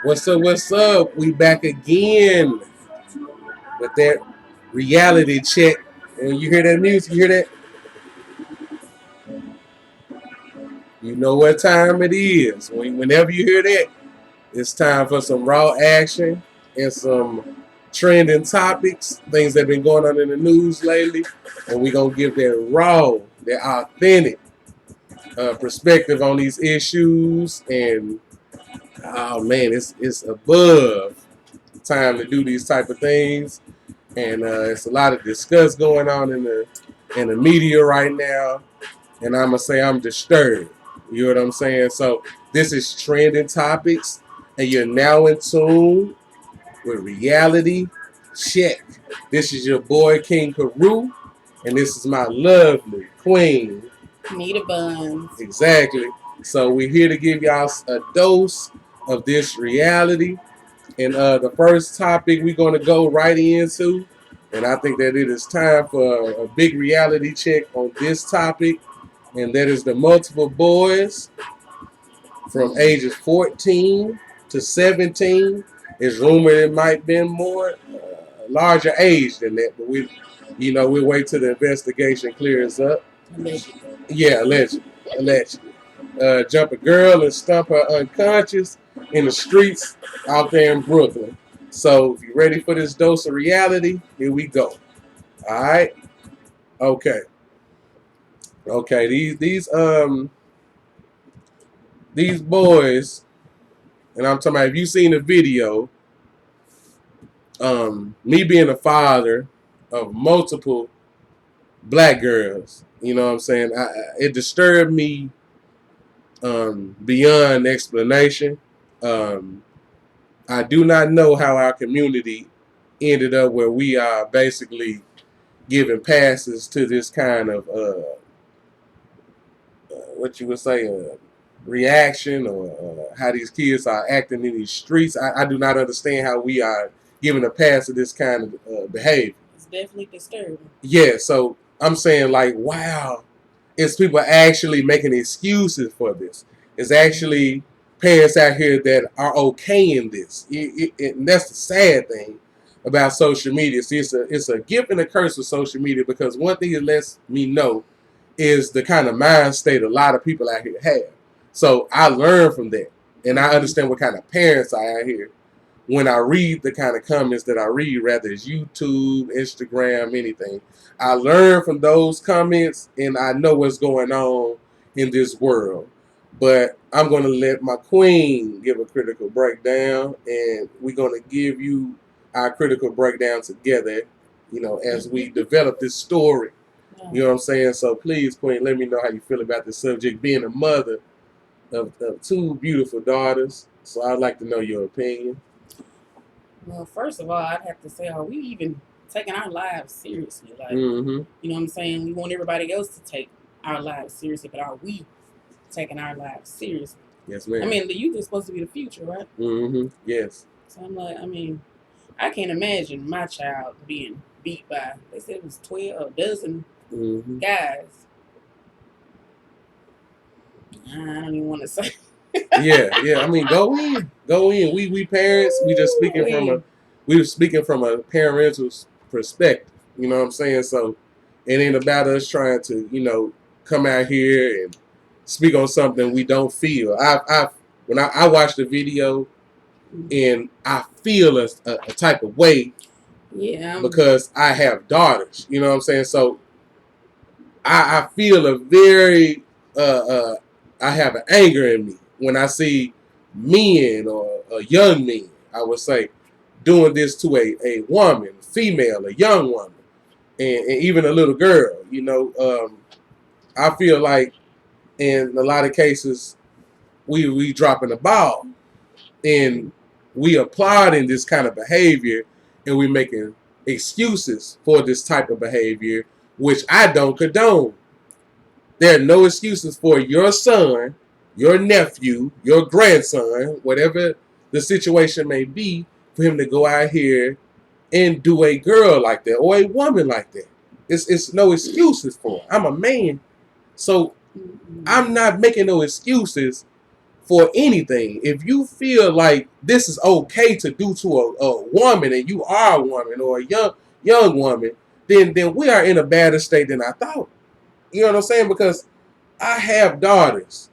What's up? What's up? We back again with that reality check. And you hear that music? You hear that? You know what time it is. Whenever you hear that, it's time for some raw action and some trending topics, things that have been going on in the news lately. And we're going to give that raw, that authentic perspective on these issues. And oh man, it's above time to do these type of things. And it's a lot of discuss going on in the media right now, and I'm gonna say I'm disturbed. You know what I'm saying? So this is trending topics, and you're now in tune with Reality Check. This is your boy King Peru, and this is my lovely queen. Nita Buns. Exactly. So we're here to give y'all a dose of this reality. And the first topic we're going to go right into, and I think that it is time for a big reality check on this topic, and that is the multiple boys from ages 14 to 17. It's rumored it might be more larger age than that, but we'll wait till the investigation clears up. Allegedly. Yeah, allegedly. Jump a girl and stump her unconscious in the streets out there in Brooklyn. So if you're ready for this dose of reality, here we go. All right. Okay. Okay. These boys, and I'm talking about if you've seen the video, me being a father of multiple black girls, you know what I'm saying? It disturbed me beyond explanation. I do not know how our community ended up where we are basically giving passes to this kind of what you would say reaction or how these kids are acting in these streets. I do not understand how we are giving a pass to this kind of behavior. It's definitely disturbing. Yeah, so I'm saying like, wow, it's people actually making excuses for this. It's actually parents out here that are okay in this. And that's the sad thing about social media. See, it's a gift and a curse with social media because one thing it lets me know is the kind of mind state a lot of people out here have. So I learn from that. And I understand what kind of parents are out here when I read the kind of comments that I read, whether it's YouTube, Instagram, anything. I learn from those comments and I know what's going on in this world. But I'm going to let my queen give a critical breakdown, and we're going to give you our critical breakdown together, as we develop this story. You know what I'm saying? So please, queen, let me know how you feel about this subject, being a mother of two beautiful daughters. So I'd like to know your opinion. Well, first of all, I'd have to say, are we even taking our lives seriously? Like, Mm-hmm. you know what I'm saying? We want everybody else to take our lives seriously, but are we taking our lives seriously? Yes, ma'am. I mean, the youth is supposed to be the future, right? Mm-hmm. Yes. So I'm like, I can't imagine my child being beat by, they said it was 12, a dozen guys. I don't even want to say. Yeah. I mean, go in. We parents. We were speaking from a parental perspective. You know what I'm saying? So it ain't about us trying to come out here and speak on something we don't feel. When I watch the video and I feel a type of way. Yeah. Because I have daughters. You know what I'm saying? So I feel a very I have an anger in me when I see men or young men, I would say, doing this to a woman, female, a young woman, and even a little girl. I feel like in a lot of cases we dropping the ball and we applauding this kind of behavior and we making excuses for this type of behavior, which I don't condone. There are no excuses for your son, your nephew, your grandson, whatever the situation may be, for him to go out here and do a girl like that or a woman like that. It's no excuses for it. I'm a man. So I'm not making no excuses for anything. If you feel like this is okay to do to a woman, and you are a woman or a young woman, then we are in a better state than I thought. You know what I'm saying? Because I have daughters.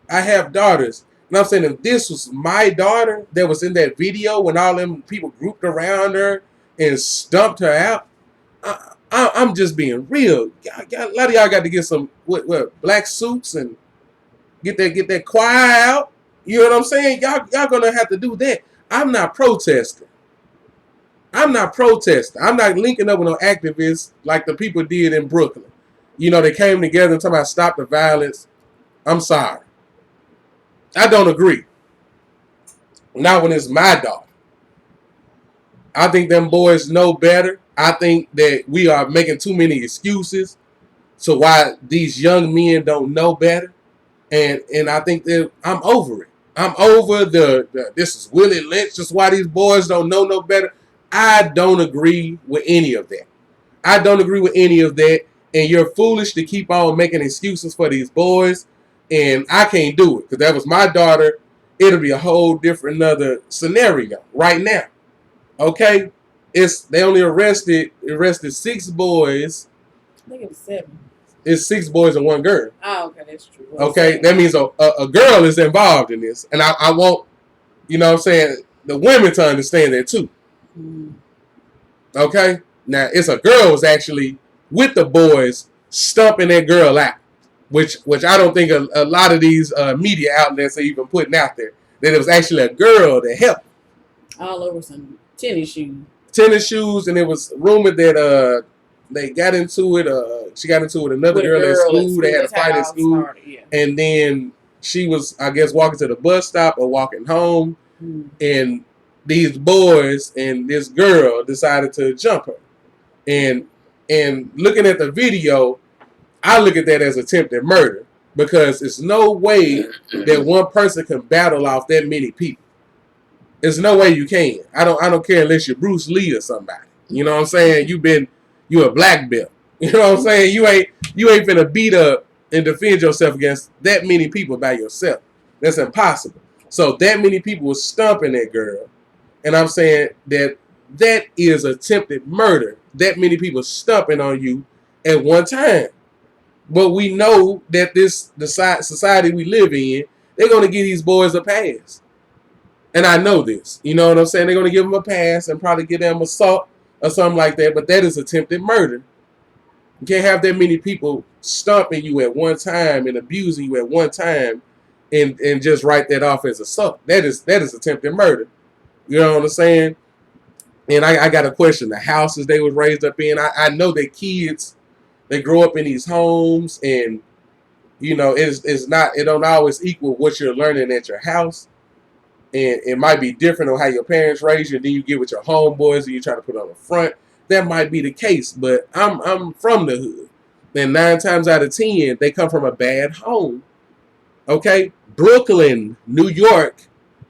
And I'm saying, if this was my daughter that was in that video when all them people grouped around her and stumped her out, I'm just being real. A lot of y'all got to get some what black suits and get that choir out. You know what I'm saying? Y'all gonna have to do that. I'm not protesting. I'm not linking up with no activists like the people did in Brooklyn. You know, they came together and talking about stop the violence. I'm sorry. I don't agree. Not when it's my daughter. I think them boys know better. I think that we are making too many excuses to why these young men don't know better. And I think that I'm over it. I'm over the this is Willie Lynch. Just why these boys don't know no better. I don't agree with any of that. And you're foolish to keep on making excuses for these boys. And I can't do it because that was my daughter. It'll be a whole different another scenario right now. Okay, they only arrested 6 boys. I think it was 7. It's 6 boys and 1 girl. Oh, okay, that's true. Okay, that means a girl is involved in this, and I want, you know what I'm saying, the women to understand that too. Mm. Okay, now it's a girl was actually with the boys stumping that girl out, which I don't think a lot of these media outlets are even putting out there, that it was actually a girl that helped. All over some tennis shoes, and it was rumored that they got into it. She got into it with another girl at school. They had a fight at school, and then she was, I guess, walking to the bus stop or walking home, and these boys and this girl decided to jump her. And looking at the video, I look at that as attempted murder because it's no way that one person can battle off that many people. There's no way you can. I don't care unless you're Bruce Lee or somebody. You know what I'm saying? You a black belt. You know what I'm saying? You ain't finna beat up and defend yourself against that many people by yourself. That's impossible. So that many people was stumping that girl. And I'm saying that is attempted murder. That many people stumping on you at one time. But we know that the society we live in, they're going to give these boys a pass. And I know this. You know what I'm saying? They're going to give them a pass and probably give them assault or something like that. But that is attempted murder. You can't have that many people stomping you at one time and abusing you at one time and just write that off as assault. That is attempted murder. You know what I'm saying? And I got to question the houses they was raised up in. I know that kids, they grow up in these homes, and you know it don't always equal what you're learning at your house, and it might be different on how your parents raised you, and then you get with your homeboys and you try to put on the front. That might be the case, but I'm from the hood, and 9 times out of 10 they come from a bad home. Okay, Brooklyn, New York,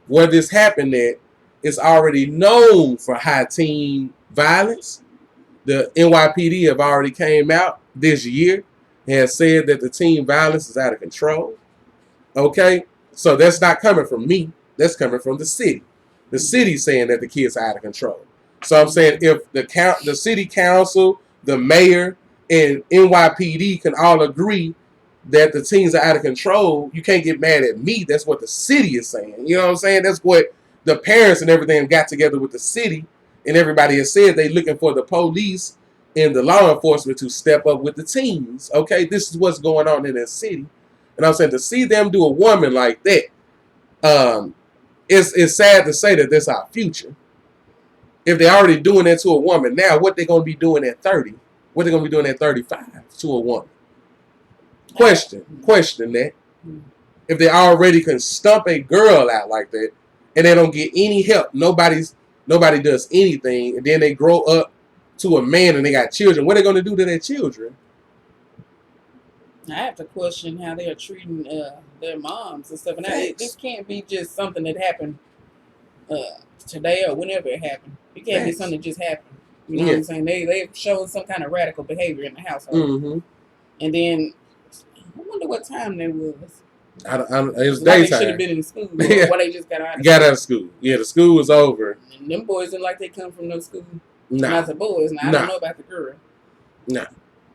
where this happened at, is already known for high teen violence. The NYPD have already came out this year and has said that the teen violence is out of control. Okay? So that's not coming from me. That's coming from the city. The city's saying that the kids are out of control. So I'm saying if the city council, the mayor, and NYPD can all agree that the teens are out of control, you can't get mad at me. That's what the city is saying. You know what I'm saying? That's what the parents and everything got together with the city, and everybody has said they looking for the police and the law enforcement to step up with the teens. Okay, this is what's going on in that city. And I'm saying to see them do a woman like that, it's sad to say that that's our future. If they're already doing that to a woman now, what they going to be doing at 30? What they going to be doing at 35 to a woman? Question that. If they already can stump a girl out like that, and they don't get any help, nobody does anything, and then they grow up to a man and they got children, what are they going to do to their children? I have to question how they are treating their moms and stuff. And this can't be just something that happened today or whenever it happened. It can't be something that just happened. You know what I'm saying? They've shown some kind of radical behavior in the household. Mm-hmm. And then I wonder what time that was. It was Like they should have daytime. been in school. Yeah. Or they just got out of Got out of school. Yeah, the school was over. And them boys look like they come from no school. Nah. Not the boys. Now, I don't know about the girl. Nah.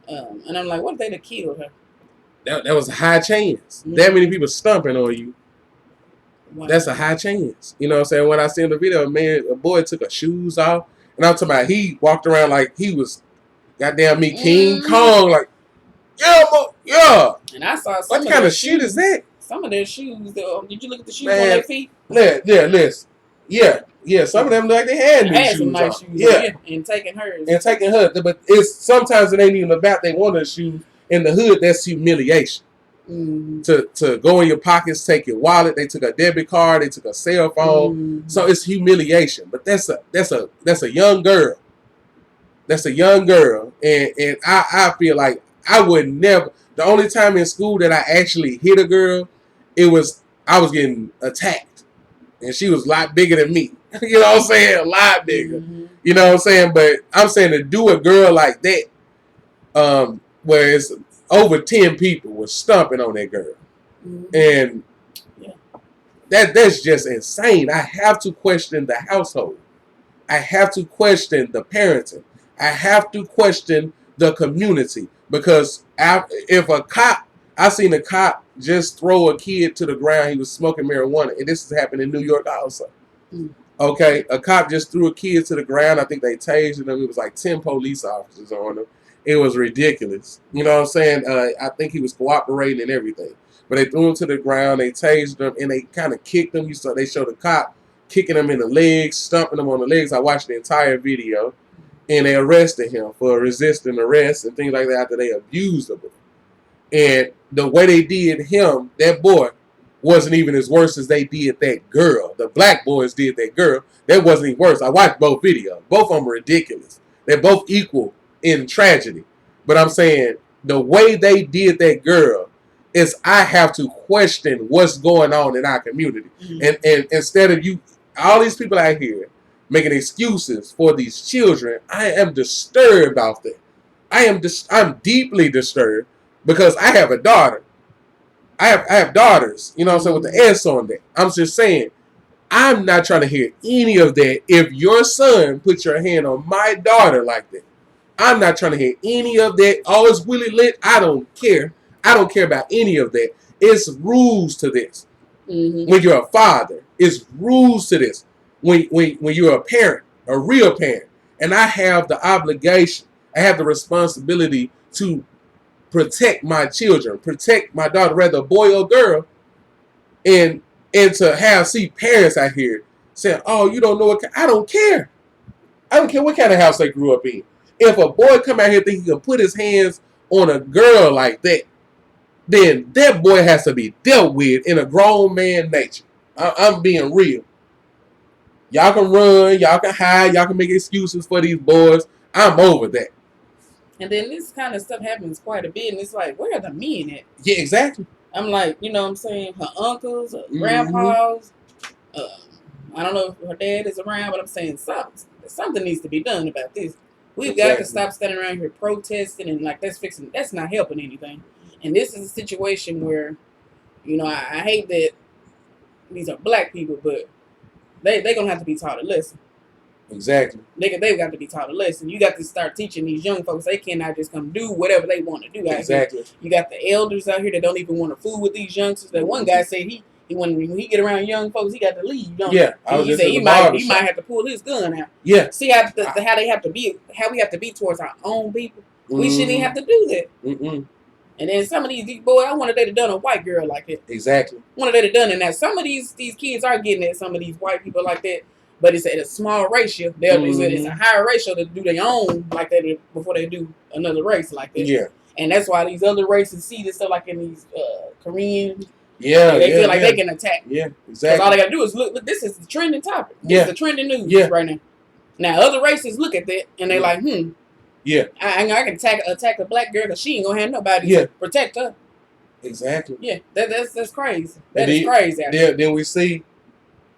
And I'm like, what if they'd have killed her? That was a high chance. Mm-hmm. That many people stumping on you. Wow. That's a high chance. You know what I'm saying? When I seen the video, man, a boy took his shoes off. And I'm talking about he walked around like he was goddamn me King Kong. Like, yeah. And I saw what kind of shit is that? Some of their shoes. Did you look at the shoes on their feet? Yeah. Some of them look like they had new shoes. Some nice on. shoes. Yeah. And taking hers. But it's sometimes it ain't even about they want the shoes. In the hood, that's humiliation. Mm-hmm. To go in your pockets, take your wallet. They took a debit card. They took a cell phone. Mm-hmm. So it's humiliation. But that's a young girl. That's a young girl, and I feel like I would never. The only time in school that I actually hit a girl, I was getting attacked, and she was a lot bigger than me. You know what I'm saying? A lot bigger. Mm-hmm. You know what I'm saying? But I'm saying to do a girl like that, where it's over 10 people was stomping on that girl. Mm-hmm. And that's just insane. I have to question the household. I have to question the parenting. I have to question the community. Because if a cop, I seen a cop just throw a kid to the ground. He was smoking marijuana. And this has happened in New York also. Mm-hmm. Okay, a cop just threw a kid to the ground. I think they tased him. It was like 10 police officers on him. It was ridiculous. You know what I'm saying? I think he was cooperating and everything. But they threw him to the ground. They tased him, and they kind of kicked him. They showed the cop kicking him in the legs, stomping him on the legs. I watched the entire video. And they arrested him for resisting arrest and things like that after they abused him. And the way they did him, that boy, wasn't even as worse as they did that girl. The black boys did that girl. That wasn't even worse. I watched both videos. Both of them were ridiculous. They're both equal in tragedy. But I'm saying the way they did that girl is I have to question what's going on in our community. Mm-hmm. And instead of all these people out here making excuses for these children, I am disturbed about that. I'm deeply disturbed because I have a daughter. I have daughters, you know what I'm saying, with the S on that. I'm just saying, I'm not trying to hear any of that. If your son puts your hand on my daughter like that, I'm not trying to hear any of that. Oh, it's Willie lit. I don't care. I don't care about any of that. It's rules to this. Mm-hmm. When you're a father, it's rules to this. When you're a parent, a real parent, and I have the obligation, I have the responsibility to protect my children, protect my daughter, whether a boy or girl, and to see parents out here saying, "Oh, you don't know what." I don't care. I don't care what kind of house they grew up in. If a boy come out here thinking he can put his hands on a girl like that, then that boy has to be dealt with in a grown man nature. I'm being real. Y'all can run, y'all can hide, y'all can make excuses for these boys. I'm over that. And then this kind of stuff happens quite a bit, and it's like, where are the men at? Yeah, exactly. I'm like, you know what I'm saying? Her uncles, her grandpas. I don't know if her dad is around, but I'm saying something needs to be done about this. We've got to stop standing around here protesting and like that's not helping anything. And this is a situation where, you know, I hate that these are black people, but they're going to have to be taught a lesson. Exactly. They've got to be taught a lesson. You got to start teaching these young folks they cannot just come do whatever they want to do. Exactly. You got the elders out here that don't even want to fool with these youngsters. That one guy said when he get around young folks, he got to leave. Yeah. He said he might have to pull his gun out. Yeah. See how they have to be, how we have to be towards our own people. We shouldn't even have to do that. Mm-mm. And then some of these boys, I wanted they'd have done a white girl like that. Exactly. Wanted they'd have done it. Now some of these kids are getting at some of these white people like that, but it's at a small ratio. It's a higher ratio to do their own like that before they do another race like that. Yeah. And that's why these other races see this stuff like in these Korean. Yeah. They feel like they can attack. Yeah. Exactly. All they gotta do is look. This is the trending topic. This is the trending news right now. Now other races look at that and they like, yeah, I can attack a black girl because she ain't gonna have nobody to protect her. Exactly. Yeah, that's crazy. That is crazy. Then we see,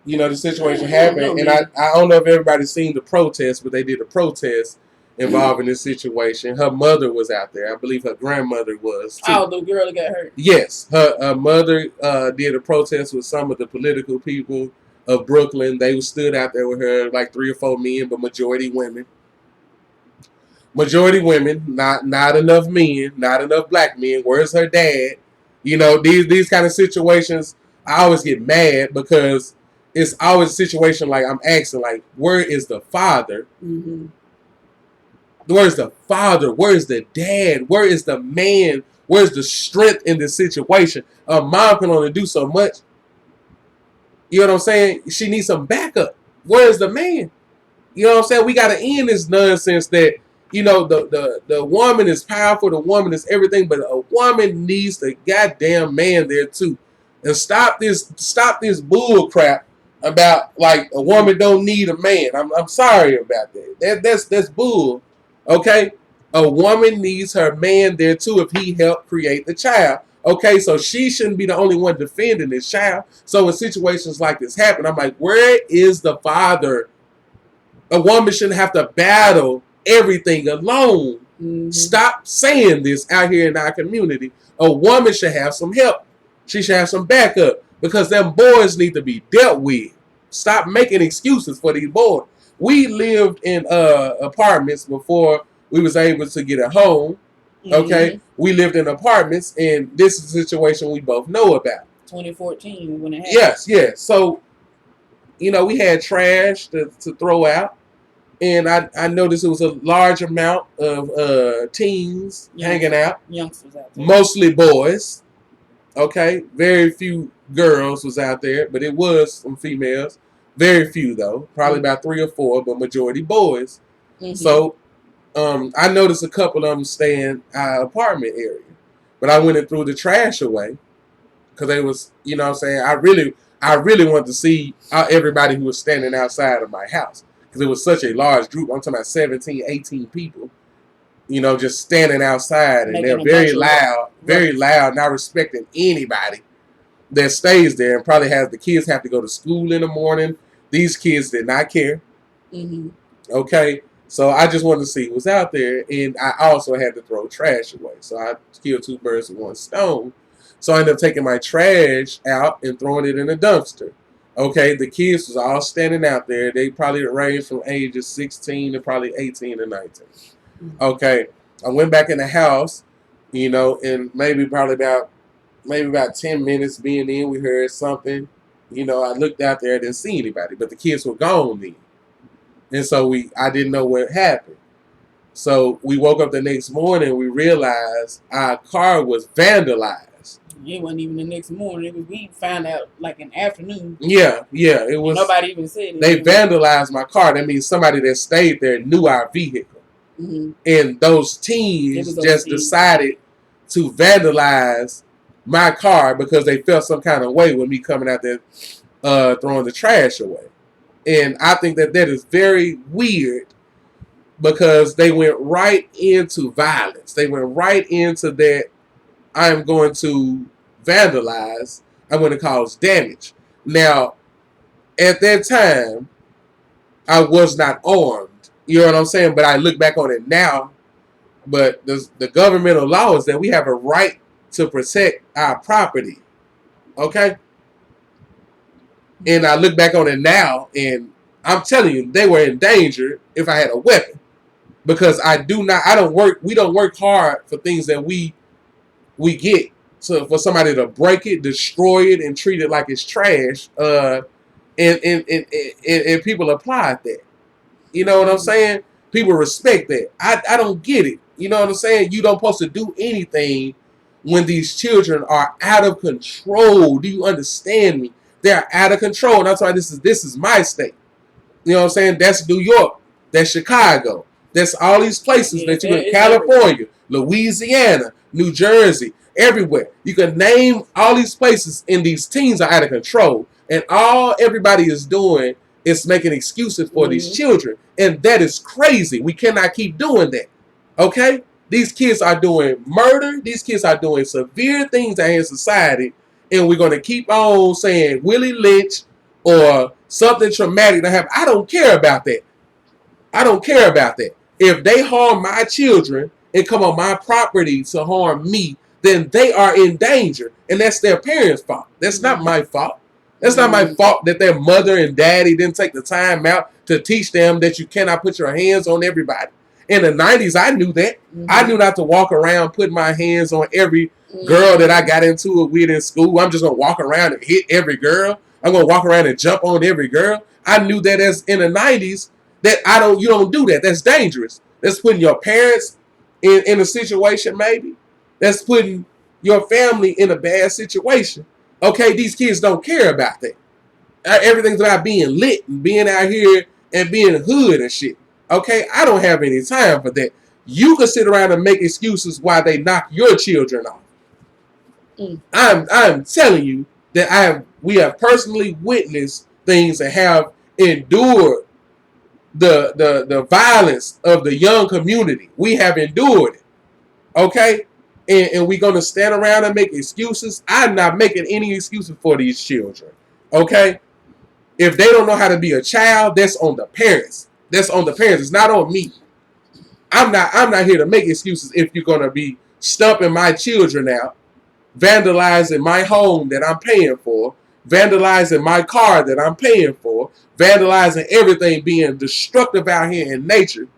the situation happen, and I don't know if everybody's seen the protest, but they did a protest involved in this situation. Her mother was out there. I believe her grandmother was too. Oh, the girl that got hurt. Yes, her mother did a protest with some of the political people of Brooklyn. They stood out there with her, like 3 or 4 men, but majority women. Majority women, not enough men, not enough black men. Where's her dad? You know, these kind of situations, I always get mad because it's always a situation like I'm asking, like, where is the father? Mm-hmm. Where's the father? Where's the dad? Where is the man? Where's the strength in this situation? A mom can only do so much. You know what I'm saying? She needs some backup. Where's the man? You know what I'm saying? We got to end this nonsense that, you know, the woman is powerful, the woman is everything, but a woman needs the goddamn man there too. And stop this bull crap about like a woman don't need a man. I'm sorry about that. That's bull. Okay? A woman needs her man there too if he helped create the child. Okay, so she shouldn't be the only one defending this child. So when situations like this happen, I'm like, where is the father? A woman shouldn't have to battle everything alone. Mm-hmm. Stop saying this out here in our community. A woman should have some help. She should have some backup because them boys need to be dealt with. Stop making excuses for these boys. We lived in apartments before we was able to get a home. Okay, mm-hmm. We lived in apartments, and this is a situation we both know about. 2014 when it happened. Yes. So, you know, we had trash to throw out. And I noticed it was a large amount of teens hanging out. Youngsters out there. Mostly boys. Okay. Very few girls was out there, but it was some females. Very few, though. Probably about 3 or 4, but majority boys. Mm-hmm. So I noticed a couple of them stay in our apartment area. But I went and threw the trash away because they was, you know what I'm saying, I really wanted to see everybody who was standing outside of my house. Because it was such a large group. I'm talking about 17, 18 people, you know, just standing outside. And they're very loud, not respecting anybody that stays there. And probably has the kids have to go to school in the morning. These kids did not care. Mm-hmm. Okay. So I just wanted to see what was out there. And I also had to throw trash away. So I killed 2 birds with 1 stone. So I ended up taking my trash out and throwing it in a dumpster. Okay, the kids was all standing out there. They probably ranged from ages 16 to probably 18 or 19. Okay, I went back in the house, you know, and maybe about 10 minutes being in, we heard something. You know, I looked out there, I didn't see anybody, but the kids were gone then. And so I didn't know what happened. So we woke up the next morning, we realized our car was vandalized. It wasn't even the next morning. We found out like in the afternoon. Yeah. It was. Nobody even said it. They vandalized my car. That means somebody that stayed there knew our vehicle. Mm-hmm. And those teens decided to vandalize my car because they felt some kind of way with me coming out there throwing the trash away. And I think that is very weird because they went right into violence. They went right into that. I am going to vandalize. I'm going to cause damage. Now, at that time, I was not armed. You know what I'm saying? But I look back on it now. But the governmental law is that we have a right to protect our property. Okay? And I look back on it now, and I'm telling you, they were in danger if I had a weapon. Because we don't work hard for things that we get. So for somebody to break it, destroy it, and treat it like it's trash, and people applaud that. You know what I'm saying? People respect that. I don't get it. You know what I'm saying? You don't supposed to do anything when these children are out of control. Do you understand me? They're out of control. And I'm sorry, this is my state. You know what I'm saying? That's New York. That's Chicago. That's all these places that you in California, Louisiana, New Jersey, everywhere. You can name all these places, and these teens are out of control. And all everybody is doing is making excuses for these children. And that is crazy. We cannot keep doing that. Okay? These kids are doing murder. These kids are doing severe things out here in society. And we're going to keep on saying Willie Lynch or something traumatic to happen. I don't care about that. I don't care about that. If they harm my children and come on my property to harm me, then they are in danger. And that's their parents' fault. That's not my fault. That's not my fault that their mother and daddy didn't take the time out to teach them that you cannot put your hands on everybody. In the 90s, I knew that. I knew not to walk around putting my hands on every girl that I got into it with in school. I'm just going to walk around and hit every girl. I'm going to walk around and jump on every girl. I knew that as in the 90s that you don't do that. That's dangerous. That's putting your parents in a situation maybe. That's putting your family in a bad situation. Okay, these kids don't care about that. Everything's about being lit and being out here and being hood and shit. Okay, I don't have any time for that. You can sit around and make excuses why they knock your children off. I'm telling you that we have personally witnessed things and have endured the violence of the young community. We have endured it. Okay? And we're going to stand around and make excuses. I'm not making any excuses for these children. Okay? If they don't know how to be a child, that's on the parents. That's on the parents. It's not on me. I'm not here to make excuses if you're going to be stumping my children out, vandalizing my home that I'm paying for, vandalizing my car that I'm paying for, vandalizing everything, being destructive out here in nature,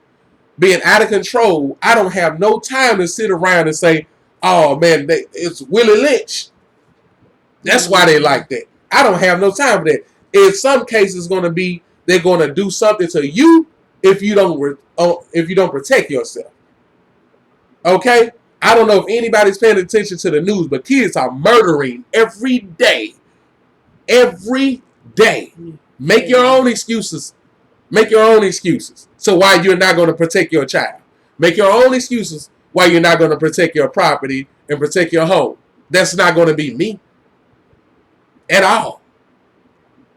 being out of control. I don't have no time to sit around and say, oh man, it's Willie Lynch. That's why they like that. I don't have no time for that. In some cases, they're going to do something to you if you don't protect yourself. Okay? I don't know if anybody's paying attention to the news, but kids are murdering every day. Every day. Make your own excuses. Make your own excuses. So why you're not going to protect your child. Make your own excuses why you're not going to protect your property and protect your home. That's not going to be me. At all.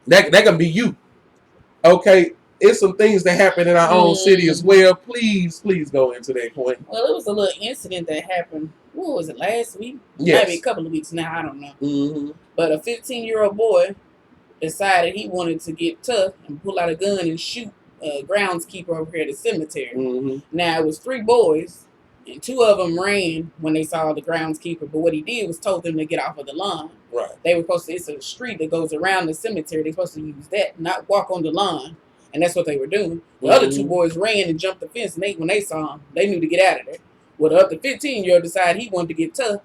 That can be you. Okay? It's some things that happen in our own city as well. Please go into that point. Well, it was a little incident that happened. What was it, last week? Yes. Maybe a couple of weeks now. I don't know. But a 15-year-old boy decided he wanted to get tough and pull out a gun and shoot a groundskeeper over here at the cemetery. Now, it was 3 boys, and 2 of them ran when they saw the groundskeeper. But what he did was told them to get off of the lawn. Right. They were supposed to, it's a street that goes around the cemetery. They're supposed to use that, not walk on the lawn. And that's what they were doing. The other 2 boys ran and jumped the fence, and when they saw him, they knew to get out of there. Well, the other 15-year-old decided he wanted to get tough.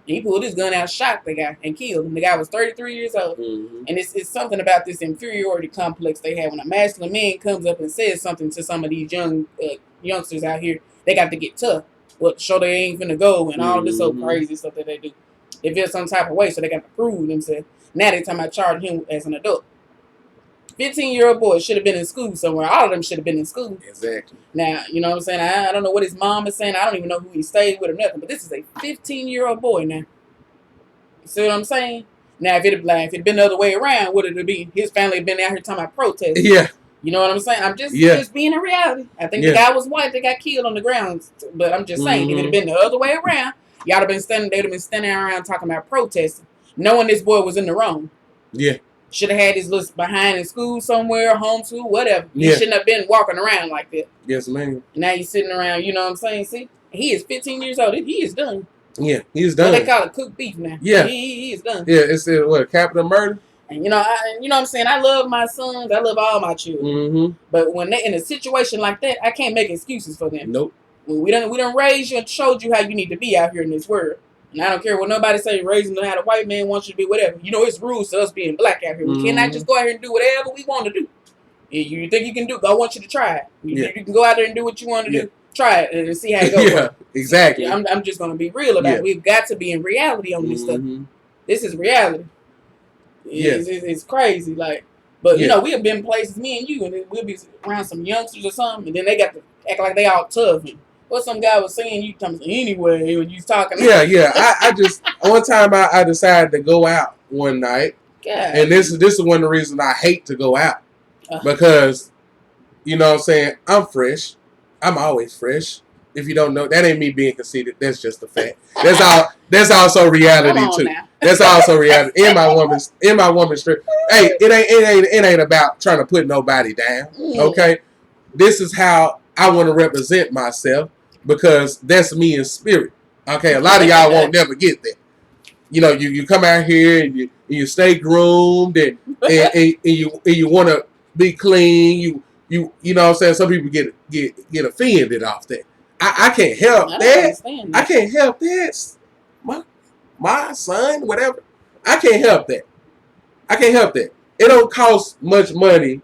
And he pulled his gun out, shot the guy, and killed him. The guy was 33 years old. And it's something about this inferiority complex they have. When a masculine man comes up and says something to some of these young youngsters out here, they got to get tough. Well, show they ain't finna go and all this old crazy stuff that they do. They feel some type of way, so they got to prove themselves. Now they talking about charging him as an adult. 15-year-old boy should have been in school somewhere. All of them should have been in school. Exactly. Now, you know what I'm saying? I don't know what his mom is saying. I don't even know who he stayed with or nothing. But this is a 15-year-old boy now. You see what I'm saying? Now, if it had been the other way around, would it have been? His family had been out here talking about protests. Yeah. You know what I'm saying? I'm just being a reality. I think the guy was white that got killed on the ground. But I'm just saying, if it had been the other way around, they'd have been standing around talking about protesting, knowing this boy was in the wrong. Yeah. Should have had his list behind in school somewhere, homeschool, whatever. He shouldn't have been walking around like that. Yes, ma'am. Now he's sitting around, you know what I'm saying? See? He is 15 years old. He is done. Yeah, he's done. What they call it, cooked beef now. Yeah. He is done. Yeah, it's capital murder? And you know what I'm saying? I love my sons. I love all my children. But when they in a situation like that, I can't make excuses for them. Nope. We done raised you and showed you how you need to be out here in this world. And I don't care what nobody say, raising how the white man wants you to be, whatever. You know, it's rules to us being black out here. We cannot just go out here and do whatever we want to do. You think you can do it, I want you to try it. You can go out there and do what you want to do. Try it and see how it goes. Yeah, exactly. I'm just going to be real about it. We've got to be in reality on this stuff. This is reality. It's crazy. But, you know, we have been places, me and you, and we'll be around some youngsters or something, and then they got to act like they all tough. And what some guy was saying, you come anyway when you was talking. Yeah. I just one time I decided to go out one night, and this is one of the reasons I hate to go out because, you know what I'm saying, I'm fresh. I'm always fresh. If you don't know, that ain't me being conceited. That's just a fact. That's also reality too. Now. That's also reality. In my woman's strip. Hey, it ain't about trying to put nobody down. Okay, this is how I want to represent myself because that's me in spirit. Okay, a lot of y'all won't never get that. You know, you come out here and you stay groomed and you want to be clean. You know what I'm saying? Some people get offended off that. I can't help that. I can't help that. My son, whatever. I can't help that. I can't help that. It don't cost much money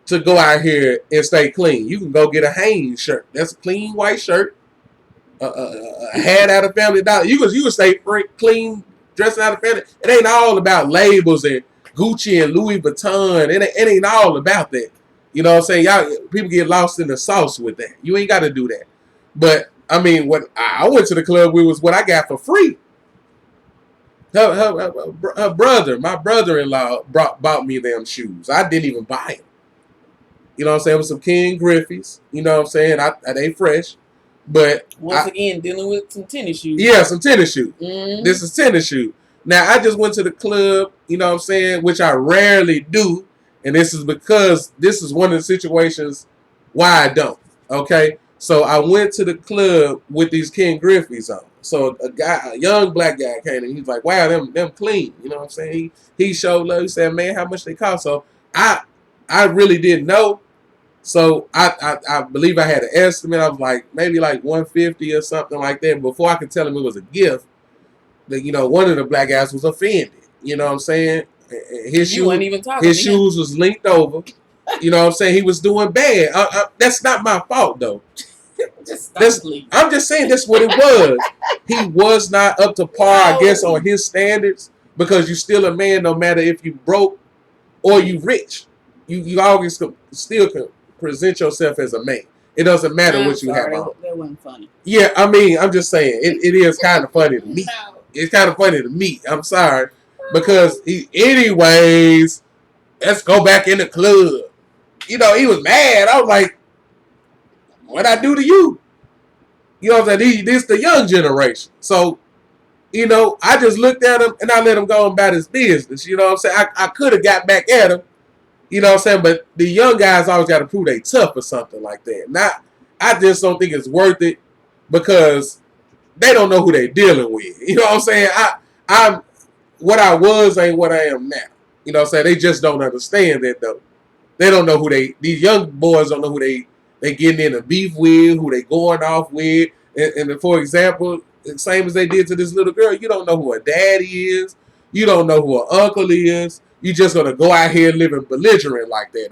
to go out here and stay clean. You can go get a Hanes shirt. That's a clean white shirt. A hat out of Family Dollar. You can stay clean, dressing out of Family. It ain't all about labels and Gucci and Louis Vuitton. It ain't all about that. You know what I'm saying? Y'all people get lost in the sauce with that. You ain't got to do that. But I mean, when I went to the club, it was what I got for free. Her brother, my brother-in-law, bought me them shoes. I didn't even buy them. You know what I'm saying? With some King Griffey's. You know what I'm saying? They fresh. But once again, dealing with some tennis shoes. Yeah, some tennis shoes. Mm-hmm. This is tennis shoe. Now, I just went to the club, you know what I'm saying, which I rarely do. And this is because this is one of the situations why I don't. Okay? So I went to the club with these King Griffey's on. So a young black guy came and he's like, wow, them clean. You know what I'm saying? He showed love. He said, man, how much they cost? So I really didn't know. So I believe I had an estimate. I was like, maybe like $150 or something like that. Before I could tell him it was a gift, one of the black guys was offended. You know what I'm saying? His shoes was linked over. You know what I'm saying? He was doing bad. That's not my fault, though. I'm just saying that's what it was. He was not up to par, I guess, on his standards, because you're still a man no matter if you broke or you rich. You always still can present yourself as a man. It doesn't matter what you have on. That wasn't funny. Yeah, I mean, I'm just saying, it is kind of funny to me. No. It's kind of funny to me. I'm sorry. Because, anyways, let's go back in the club. You know, he was mad. I was like, what'd I do to you? You know what I'm saying? This the young generation. So, I just looked at him and I let him go about his business. You know what I'm saying? I could have got back at him. You know what I'm saying? But the young guys always got to prove they tough or something like that. I just don't think it's worth it because they don't know who they dealing with. You know what I'm saying? I'm what I was ain't what I am now. You know what I'm saying? They just don't understand that though. They don't know these young boys don't know who they getting in a beef with, who they going off with. And for example, the same as they did to this little girl, you don't know who her daddy is. You don't know who her uncle is. You just gonna go out here living belligerent like that.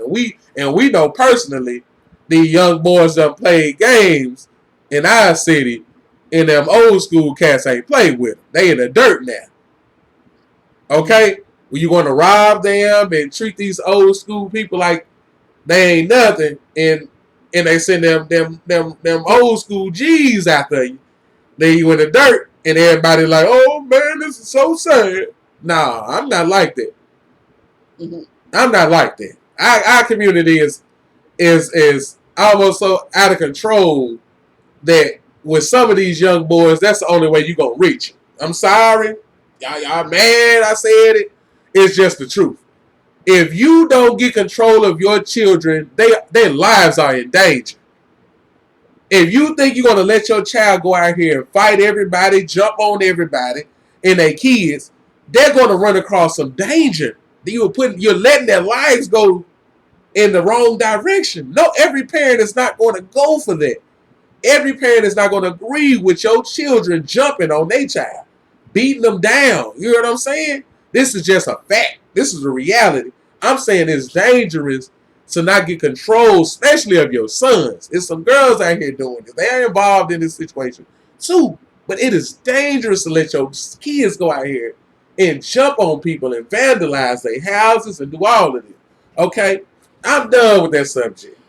And we know personally, these young boys that play games in our city, and them old school cats ain't played with them. They in the dirt now. Okay? Well, you gonna rob them and treat these old school people like they ain't nothing, and they send them old school G's after you. Then you in the dirt, and everybody like, oh man, this is so sad. Nah, I'm not like that. Mm-hmm. I'm not like that. Our community is almost so out of control that with some of these young boys, that's the only way you gonna reach them. I'm sorry, y'all mad I said it. It's just the truth. If you don't get control of your children, their lives are in danger. If you think you're gonna let your child go out here and fight everybody, jump on everybody, and their kids, they're gonna run across some danger. You're letting their lives go in the wrong direction. No, every parent is not going to go for that. Every parent is not going to agree with your children jumping on their child, beating them down. You know what I'm saying? This is just a fact. This is a reality. I'm saying it's dangerous to not get control, especially of your sons. There's some girls out here doing this. They are involved in this situation too. But it is dangerous to let your kids go out here and jump on people and vandalize their houses and do all of this. Okay? I'm done with that subject.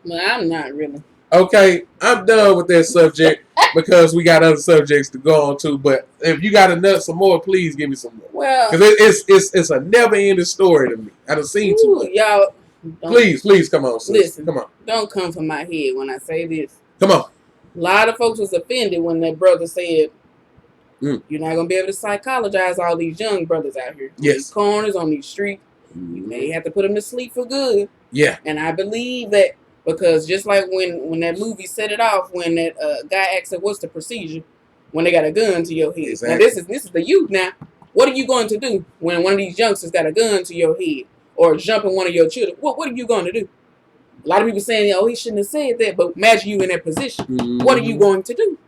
Well, I'm not really. Okay? I'm done with that subject because we got other subjects to go on to. But if you got some more, please give me some more. Well, because it's a never-ending story to me. I done seen too much. Y'all, please come on, sis. Listen, come on. Don't come from my head when I say this. Come on. A lot of folks was offended when that brother said, you're not going to be able to psychologize all these young brothers out here. Yes. These corners, on these streets. You may have to put them to sleep for good. Yeah. And I believe that Because just like when that movie set it off, when that guy asked her, "What's the procedure?" when they got a gun to your head. Exactly. Now this is the youth. Now, what are you going to do when one of these youngsters got a gun to your head or jumping one of your children? What are you going to do? A lot of people saying, "Oh, he shouldn't have said that," but imagine you in that position. Mm-hmm. What are you going to do?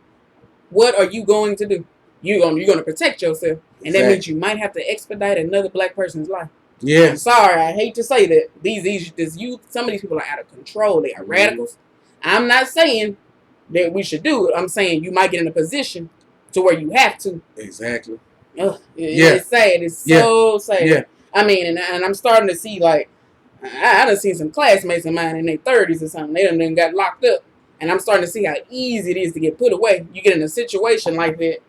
What are you going to do? You're going to protect yourself, and that means you might have to expedite another black person's life. Yeah. I'm sorry, I hate to say that. This youth, some of these people are out of control. They are radicals. I'm not saying that we should do it. I'm saying you might get in a position to where you have to. Exactly. It's sad. It's so sad. Yeah. I mean, and I'm starting to see, like, I done seen some classmates of mine in their 30s or something. They done got locked up. And I'm starting to see how easy it is to get put away. You get in a situation like that,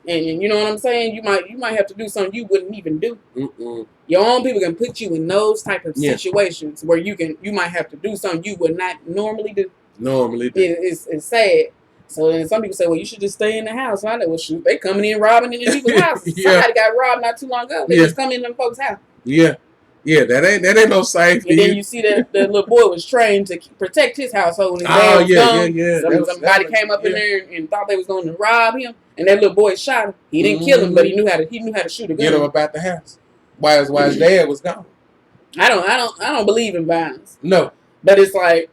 and you know what I'm saying? You might have to do something you wouldn't even do. Mm-mm. Your own people can put you in those type of situations where you might have to do something you would not normally do. It's sad. So then some people say, well, you should just stay in the house. I know, well, shoot, they coming in robbing in people's houses. Somebody got robbed not too long ago. They just come in them folks' house. Yeah. Yeah, that ain't no safety. And then you see that the little boy was trained to protect his household. And his dad was somebody came up in there and thought they was going to rob him, and that little boy shot him. He didn't kill him, but he knew how to shoot a gun. Get him about the house. Why his dad was gone. I don't believe in violence. No, but it's like,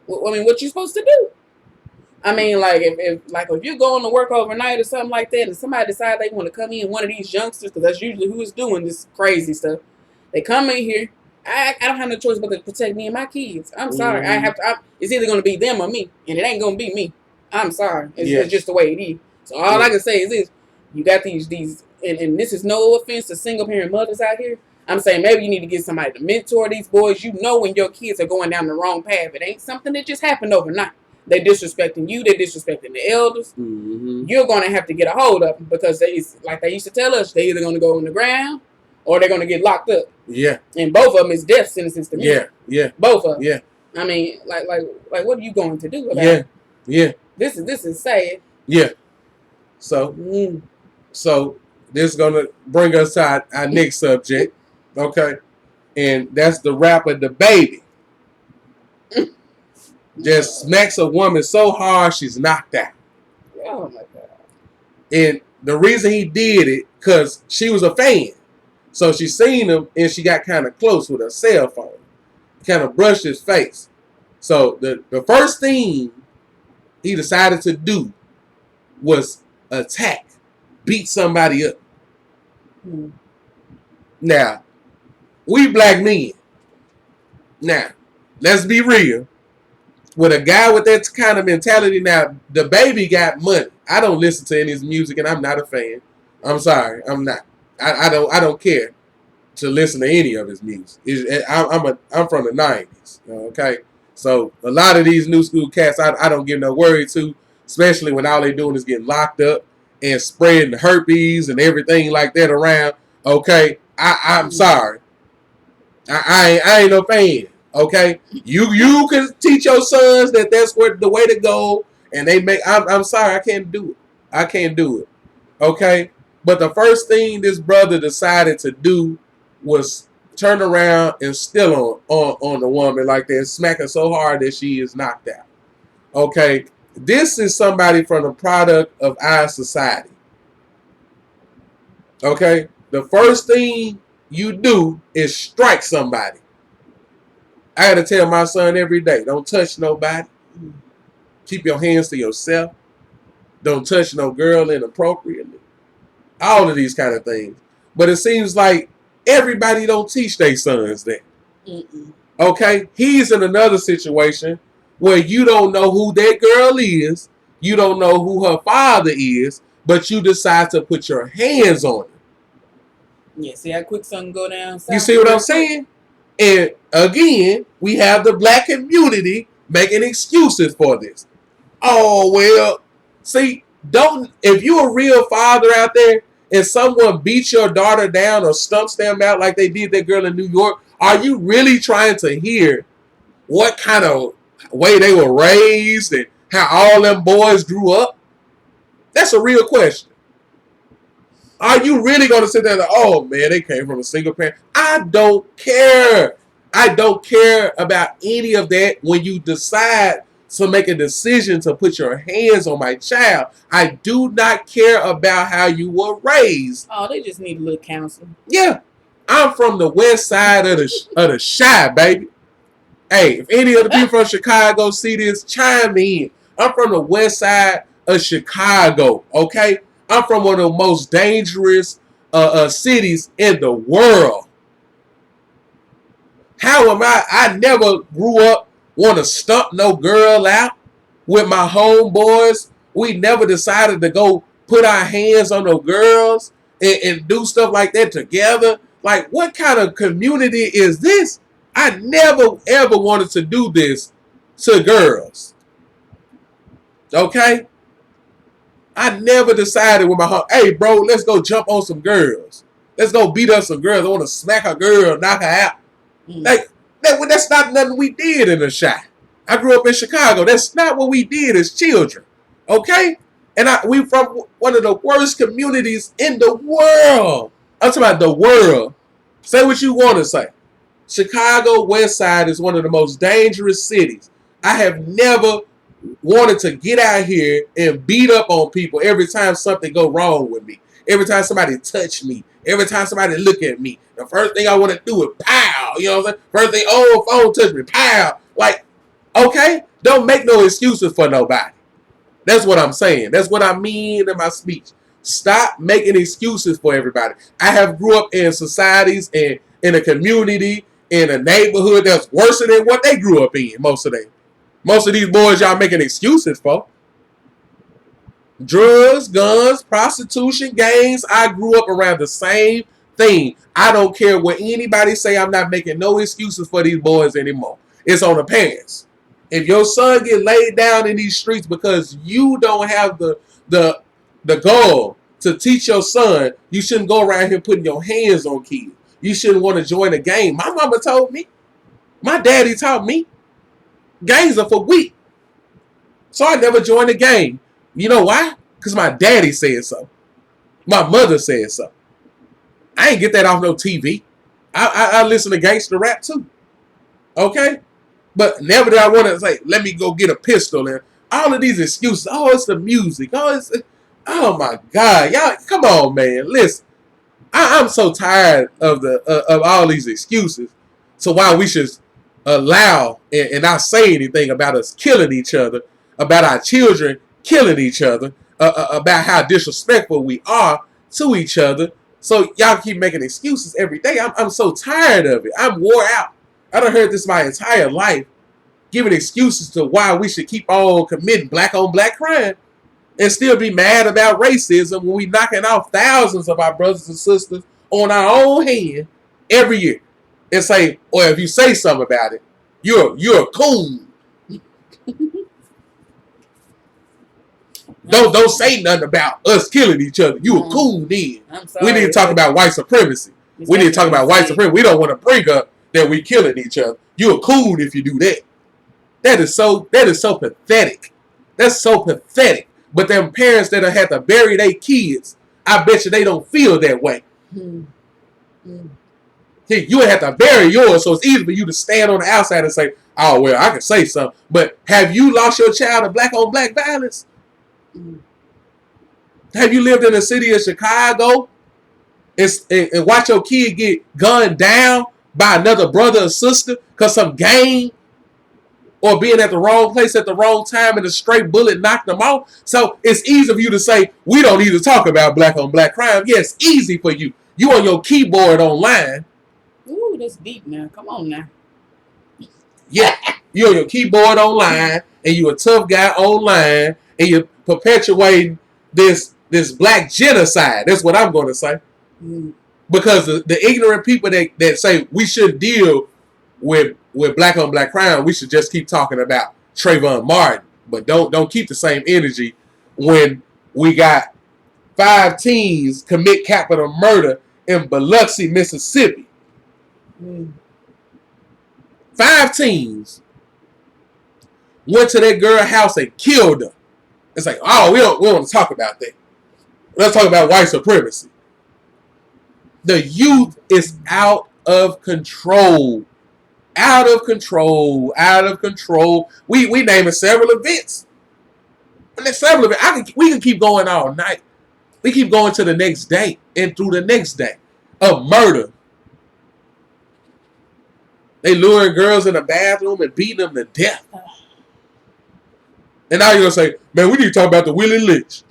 I mean, what you supposed to do? I mean, like if you're going to work overnight or something like that, and somebody decide they want to come in, one of these youngsters, because that's usually who is doing this crazy stuff. They come in here. I don't have no choice but to protect me and my kids. I'm sorry. I have to. It's either going to be them or me, and it ain't going to be me. I'm sorry. It's just the way it is. So all I can say is this: you got these, and this is no offense to single parent mothers out here. I'm saying maybe you need to get somebody to mentor these boys. You know when your kids are going down the wrong path. It ain't something that just happened overnight. They're disrespecting you. They're disrespecting the elders. Mm-hmm. You're going to have to get a hold of them because like they used to tell us, they're either going to go on the ground or they're going to get locked up. Yeah. And both of them is death sentences to me. Yeah. Yeah. Both of them. Yeah. I mean, like, what are you going to do about it? Yeah. This is sad. Yeah. So this is going to bring us to our next subject. Okay. And that's the rapper The Baby. Just smacks a woman so hard she's knocked out. Oh my God. And the reason he did it, because she was a fan. So she seen him and she got kind of close with her cell phone. Kind of brushed his face. So the first thing he decided to do was attack, beat somebody up. Hmm. Now, we black men. Now, let's be real. With a guy with that kind of mentality, now, The Baby got money. I don't listen to any of his music, and I'm not a fan. I'm sorry, I'm not. I don't care to listen to any of his music. I'm from the 90s, okay? So a lot of these new school cats, I don't give no worry to, especially when all they doing is getting locked up and spreading herpes and everything like that around. Okay, I'm sorry. I ain't no fan. Okay, you can teach your sons that that's the way to go, and they make. I'm sorry, I can't do it. I can't do it. Okay, but the first thing this brother decided to do was turn around and still on the woman like that, smack her so hard that she is knocked out. Okay, this is somebody from the product of our society. Okay, the first thing you do is strike somebody. I gotta tell my son every day, don't touch nobody. Keep your hands to yourself. Don't touch no girl inappropriately. All of these kind of things. But it seems like everybody don't teach their sons that. Mm-mm. Okay? He's in another situation where you don't know who that girl is. You don't know who her father is. But you decide to put your hands on her. Yeah, see how quick something go down? You see what I'm saying? And again, we have the black community making excuses for this. Oh, well, see, if you're a real father out there and someone beats your daughter down or stumps them out like they did that girl in New York, are you really trying to hear what kind of way they were raised and how all them boys grew up? That's a real question. Are you really going to sit there and oh, man, they came from a single parent? I don't care. I don't care about any of that when you decide to make a decision to put your hands on my child. I do not care about how you were raised. Oh, they just need a little counseling. Yeah. I'm from the west side of the Chi, baby. Hey, if any of the people from Chicago see this, chime in. I'm from the west side of Chicago, okay? I'm from one of the most dangerous cities in the world. How am I? I never grew up want to stump no girl out with my homeboys. We never decided to go put our hands on no girls and do stuff like that together. Like, what kind of community is this? I never ever wanted to do this to girls. Okay? I never decided with my heart, hey bro, let's go jump on some girls. Let's go beat up some girls. I want to smack a girl, knock her out. Like, that's not nothing we did in the Chi. I grew up in Chicago. That's not what we did as children. Okay? And we from one of the worst communities in the world. I'm talking about the world. Say what you want to say. Chicago West Side is one of the most dangerous cities. I have never wanted to get out here and beat up on people every time something go wrong with me. Every time somebody touch me. Every time somebody look at me. The first thing I want to do is pow. You know what I'm saying? First thing, oh, phone touch me. Pow. Like, okay? Don't make no excuses for nobody. That's what I'm saying. That's what I mean in my speech. Stop making excuses for everybody. I have grew up in societies and in a community, in a neighborhood that's worse than what they grew up in, most of them. Most of these boys y'all making excuses for. Drugs, guns, prostitution, gangs. I grew up around the same thing. I don't care what anybody say. I'm not making no excuses for these boys anymore. It's on the parents. If your son get laid down in these streets because you don't have the goal to teach your son, you shouldn't go around here putting your hands on kids. You shouldn't want to join a gang. My mama told me. My daddy taught me. Gangs are for weak. So I never joined a gang. You know why? Because my daddy said so. My mother said so. I ain't get that off no TV. I listen to gangster rap too. Okay? But never did I want to say, let me go get a pistol. And all of these excuses. Oh, it's the music. Oh my God. Y'all, come on, man. Listen. I'm so tired of all these excuses. So why we should allow and not say anything about us killing each other, about our children killing each other, about how disrespectful we are to each other. So y'all keep making excuses every day. I'm so tired of it. I'm wore out. I done heard this my entire life, giving excuses to why we should keep on committing black on black crime and still be mad about racism when we knocking off thousands of our brothers and sisters on our own hand every year. And say, or if you say something about it, you're a coon. Don't say nothing about us killing each other. You a coon then. We need to talk about white supremacy. We need to talk about white supremacy. We don't want to bring up that we killing each other. You a coon if you do that. That is so pathetic. That's so pathetic. But them parents that have had to bury their kids, I bet you they don't feel that way. See, you have to bury yours, so it's easy for you to stand on the outside and say, oh, well, I can say something. But have you lost your child to black on black violence? Have you lived in the city of Chicago and watch your kid get gunned down by another brother or sister because some gang or being at the wrong place at the wrong time and a straight bullet knocked them off? So it's easy for you to say, we don't need to talk about black on black crime. Yeah, it's easy for you. You on your keyboard online. Ooh, that's deep now. Come on now. Yeah, you on your keyboard online and you a tough guy online and you're perpetuating this black genocide. That's what I'm going to say. Because the ignorant people that say we shouldn't deal with black on black crime, we should just keep talking about Trayvon Martin. But don't keep the same energy when we got 5 teens commit capital murder in Boloxi, Mississippi. 5 teens went to that girl's house and killed her. It's like, oh, we don't want to talk about that. Let's talk about white supremacy. The youth is out of control. Out of control. Out of control. We naming several events. And there's several events. We can keep going all night. We keep going to the next day and through the next day. A murder. They luring girls in the bathroom and beating them to death. And now you're going to say, man, we need to talk about the Willie Lynch.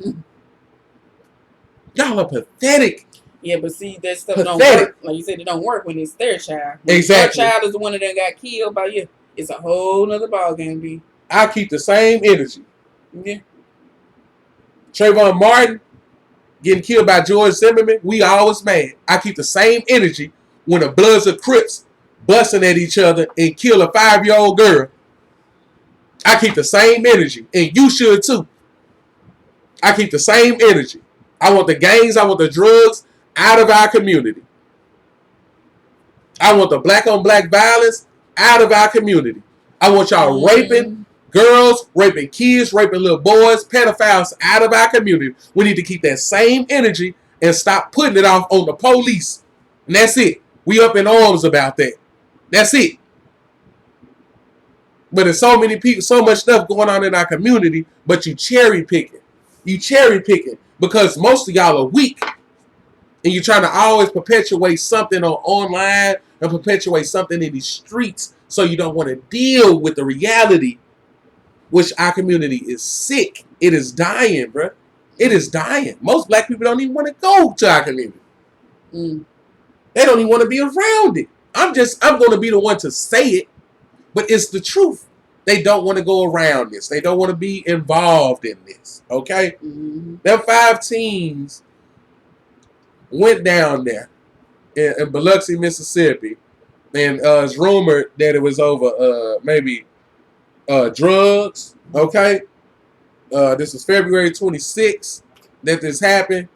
Y'all are pathetic. Yeah, but see, that stuff don't work. Like you said, it don't work when it's their child. When exactly. Your child is the one that got killed by you. It's a whole nother ballgame, B. I keep the same energy. Yeah. Trayvon Martin getting killed by George Zimmerman, we always mad. I keep the same energy when the Bloods of Crips busting at each other and kill a 5-year-old girl. I keep the same energy, and you should too. I keep the same energy. I want the gangs, I want the drugs out of our community. I want the black on black violence out of our community. I want y'all raping girls, raping kids, raping little boys, pedophiles out of our community. We need to keep that same energy and stop putting it off on the police. And that's it. We up in arms about that. That's it. But there's so many people, so much stuff going on in our community, but you cherry picking. You cherry picking because most of y'all are weak. And you're trying to always perpetuate something online and perpetuate something in these streets so you don't want to deal with the reality, which our community is sick. It is dying, bro. It is dying. Most black people don't even want to go to our community. They don't even want to be around it. I'm going to be the one to say it, but it's the truth. They don't want to go around this. They don't want to be involved in this, okay? Them 5 teens went down there in Boloxi, Mississippi, and it's rumored that it was over maybe drugs, okay? This was February 26th that this happened,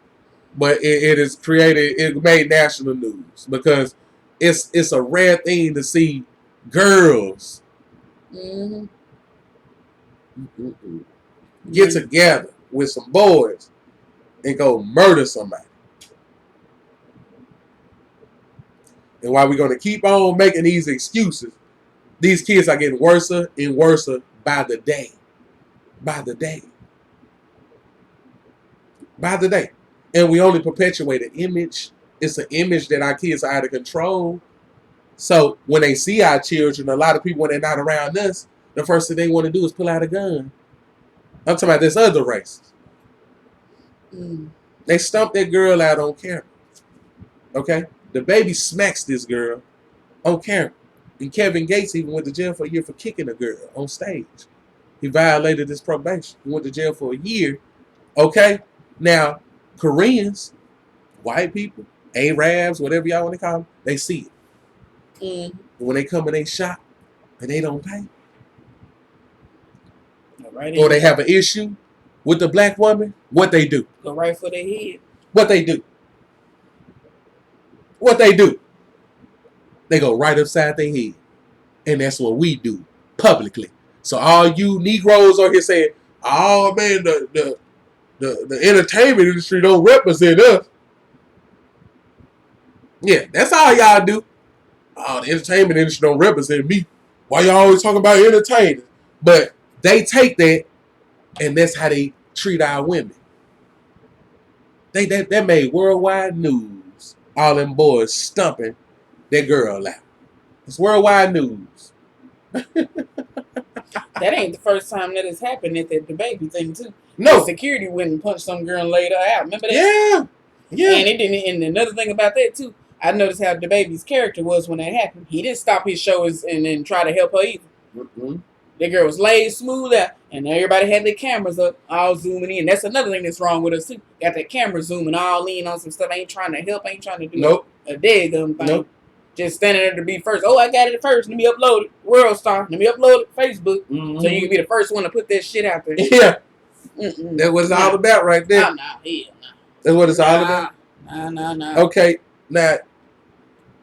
but it made national news because it's a rare thing to see girls get together with some boys and go murder somebody. And while we're going to keep on making these excuses, these kids are getting worse and worse by the day. By the day. By the day. And we only perpetuate an image. It's an image that our kids are out of control. So when they see our children, a lot of people, when they're not around us, the first thing they want to do is pull out a gun. I'm talking about this other race. They stumped that girl out on camera. Okay? The baby smacks this girl on camera. And Kevin Gates even went to jail for a year for kicking a girl on stage. He violated his probation. He went to jail for a year. Okay? Now, Koreans, white people, Arabs, whatever y'all want to call them, they see it. When they come and they shop and they don't pay. Or they have an issue with the black woman, what they do? Go right for their head. What they do? What they do? They go right upside their head. And that's what we do publicly. So all you Negroes are here saying, oh man, the entertainment industry don't represent us. Yeah, that's all y'all do. Oh, the entertainment industry don't represent me. Why y'all always talking about entertainers? But they take that and that's how they treat our women. They made worldwide news. All them boys stumping that girl out. It's worldwide news. That ain't the first time that has happened at the baby thing too. No. The security went and punched some girl and laid her out. Remember that? Yeah. And it didn't. And another thing about that too, I noticed how the baby's character was when that happened. He didn't stop his show and then try to help her either. The girl was laid smooth out, and everybody had their cameras up, all zooming in. That's another thing that's wrong with us too. Got that camera zooming all in on some stuff. Ain't trying to help. Ain't trying to do a daggum thing. Just standing there to be first. Oh, I got it first. Let me upload it. World Star. Let me upload it. Facebook. So you can be the first one to put that shit out there. Yeah. That's what it's all about right there. Hell no. That's what it's all about. No. Okay. Now,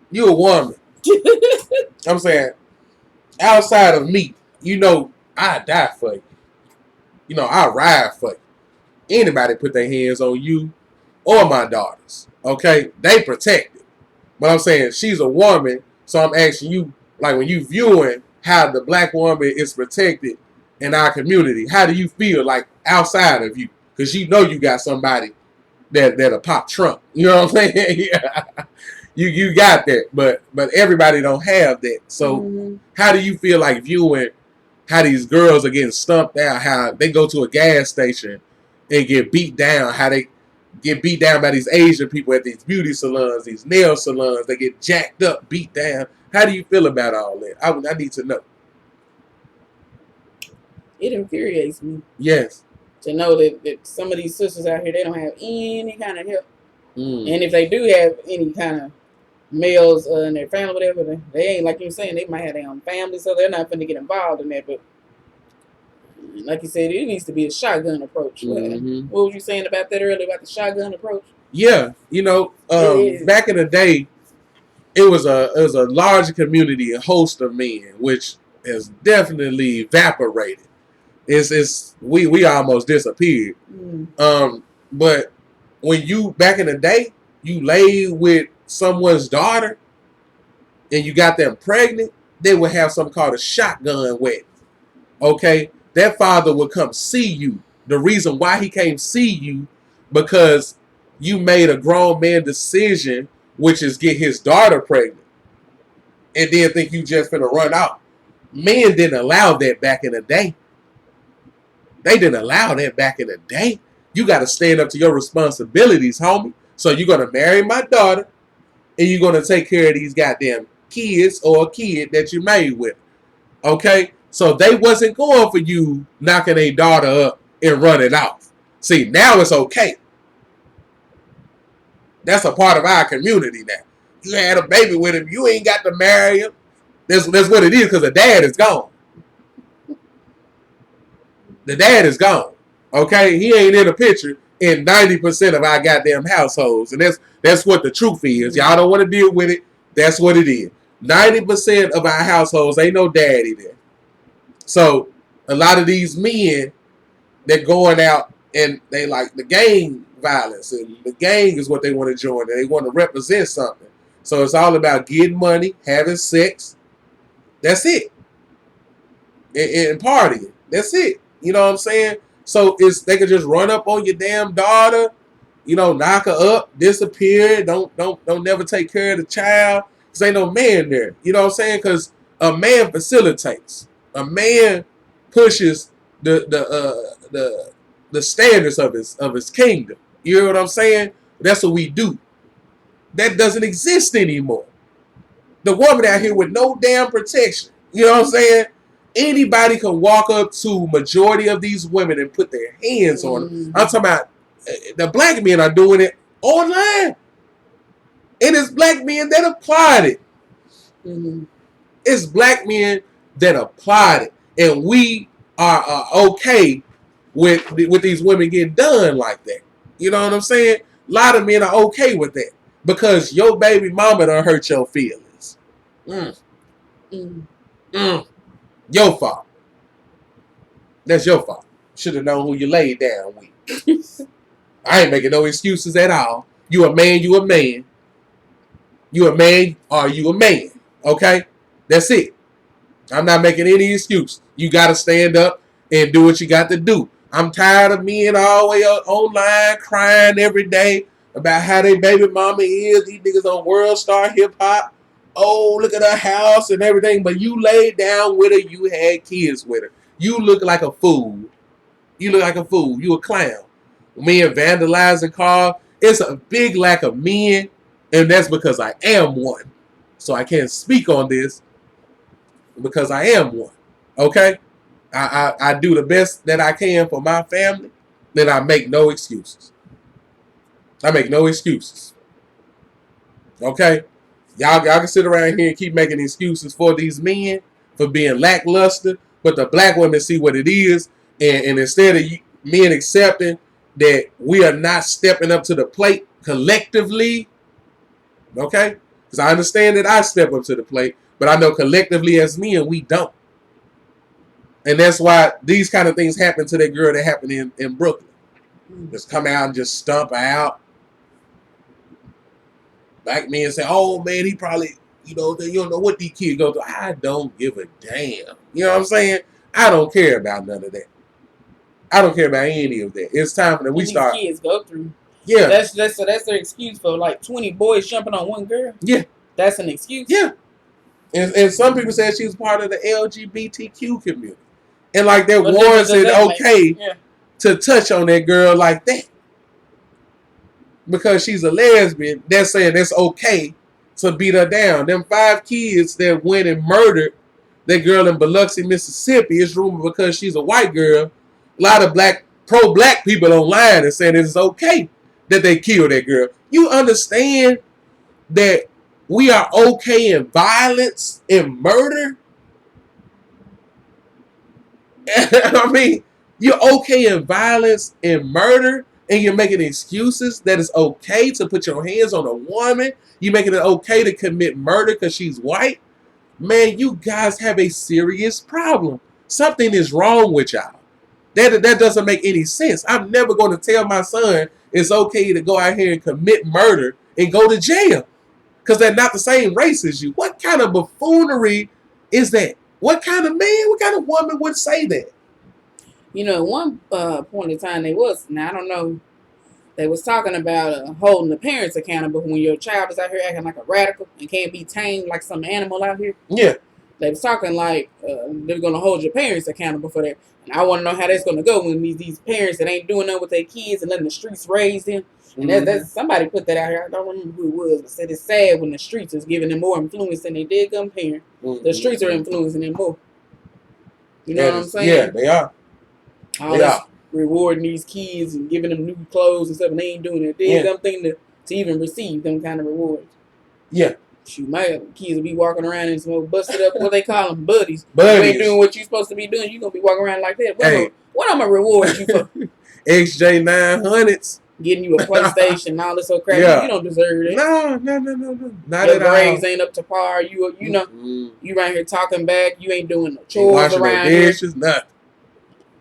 you a woman. I'm saying, outside of me, you know, I die for you. You know, I ride for you. Anybody put their hands on you or my daughters, okay? They protect it. But I'm saying she's a woman, so I'm asking you, Like when you viewing how the black woman is protected in our community, how do you feel like outside of you? Because you know you got somebody that'll pop Trump. You know what I'm saying? Yeah. You got that, but everybody don't have that. So how do you feel like viewing how these girls are getting stumped out, how they go to a gas station and get beat down, how they get beat down by these Asian people at these beauty salons, these nail salons, they get jacked up, beat down. How do you feel about all that? I need to know. It infuriates me. Yes. To know that some of these sisters out here, they don't have any kind of help. And if they do have any kind of males in their family, whatever, they ain't, like you're saying, they might have their own family, so they're not going to get involved in that. But like you said, it needs to be a shotgun approach. What was you saying about that earlier, about the shotgun approach? Yeah, you know, back in the day, it was a larger community, a host of men, which has definitely evaporated. We almost disappeared. But when you back in the day, you laid with someone's daughter and you got them pregnant, they would have something called a shotgun wedding. Okay, that father would come see you. The reason why he came see you because you made a grown man decision, which is get his daughter pregnant, and then think you just finna run out. Men didn't allow that back in the day. They didn't allow that back in the day. You got to stand up to your responsibilities, homie. So you're going to marry my daughter, and you're going to take care of these goddamn kids or a kid that you made with. Okay? So they wasn't going for you knocking a daughter up and running off. See, now it's okay. That's a part of our community now. You had a baby with him. You ain't got to marry him. That's what it is because the dad is gone. The dad is gone. Okay? He ain't in the picture in 90% of our goddamn households. And that's what the truth is. Y'all don't want to deal with it. That's what it is. 90% of our households ain't no daddy there. So a lot of these men, they're going out and they like the gang violence. And the gang is what they want to join. And they want to represent something. So it's all about getting money, having sex. That's it. And partying. That's it. You know what I'm saying? So they can just run up on your damn daughter, you know, knock her up, disappear, don't never take care of the child. Because ain't no man there. You know what I'm saying? Because a man facilitates. A man pushes the standards of his kingdom. You know what I'm saying? That's what we do. That doesn't exist anymore. The woman out here with no damn protection. You know what I'm saying? Anybody can walk up to majority of these women and put their hands on them. I'm talking about the black men are doing it online. And it's black men that applied it. It's black men that applied it. And we are okay with these women getting done like that. You know what I'm saying? A lot of men are okay with that. Because your baby mama done hurt your feelings. Your fault. That's your fault. Should have known who you laid down with. I ain't making no excuses at all. You a man, you a man. You a man, or you a man. Okay? That's it. I'm not making any excuse. You got to stand up and do what you got to do. I'm tired of men all the way online crying every day about how their baby mama is. These niggas on World Star Hip Hop. Oh, look at her house and everything. But you laid down with her. You had kids with her. You look like a fool. You look like a fool. You a clown. Men vandalizing cars. It's a big lack of men. And that's because I am one. So I can't speak on this because I am one. Okay? I do the best that I can for my family. Then I make no excuses. I make no excuses. Okay? Y'all can sit around here and keep making excuses for these men for being lackluster, but the black women see what it is, and instead of men accepting that we are not stepping up to the plate collectively, okay? Because I understand that I step up to the plate, but I know collectively as men, we don't. And that's why these kind of things happen to that girl that happened in Brooklyn. Just come out and just stomp her out. Black men say, oh, man, he probably You don't know what these kids go through. I don't give a damn. You know what I'm saying? I don't care about none of that. I don't care about any of that. It's time that we start. These kids go through. Yeah. That's their excuse for like 20 boys jumping on one girl. Yeah. That's an excuse. Yeah. And some people said she was part of the LGBTQ community. And like that warrants it okay to touch on that girl like that. Because she's a lesbian, they're saying it's okay to beat her down. Them 5 kids that went and murdered that girl in Boloxi, Mississippi, it's rumored because she's a white girl. A lot of pro-black people online are saying it's okay that they killed that girl. You understand that we are okay in violence and murder? I mean, you're okay in violence and murder, and you're making excuses that it's okay to put your hands on a woman. You're making it okay to commit murder because she's white. Man, you guys have a serious problem. Something is wrong with y'all. That doesn't make any sense. I'm never going to tell my son it's okay to go out here and commit murder and go to jail because they're not the same race as you. What kind of buffoonery is that? What kind of man, what kind of woman would say that? You know, at one point in time, now I don't know, they was talking about holding the parents accountable when your child is out here acting like a radical and can't be tamed like some animal out here. Yeah. They was talking like they're going to hold your parents accountable for that. And I want to know how that's going to go when these parents that ain't doing nothing with their kids and letting the streets raise them. And that's somebody put that out here. I don't remember who it was, but said it's sad when the streets is giving them more influence than they did them parents. The streets are influencing them more. You know what I'm saying? Yeah, they are. All this rewarding these kids and giving them new clothes and stuff, and they ain't doing it. They ain't something to even receive them kind of rewards. Yeah. Shoot, my kids will be walking around in some busted up, what they call them, buddies. Buddies. You ain't doing what you supposed to be doing. You going to be walking around like that. What I'm going to reward you for? XJ900s. Getting you a PlayStation and all this old crap. Yeah. You don't deserve it. No. Not your at all. Your grades ain't up to par. You know, you right here talking back. You ain't doing no chores around here. Dishes, nothing.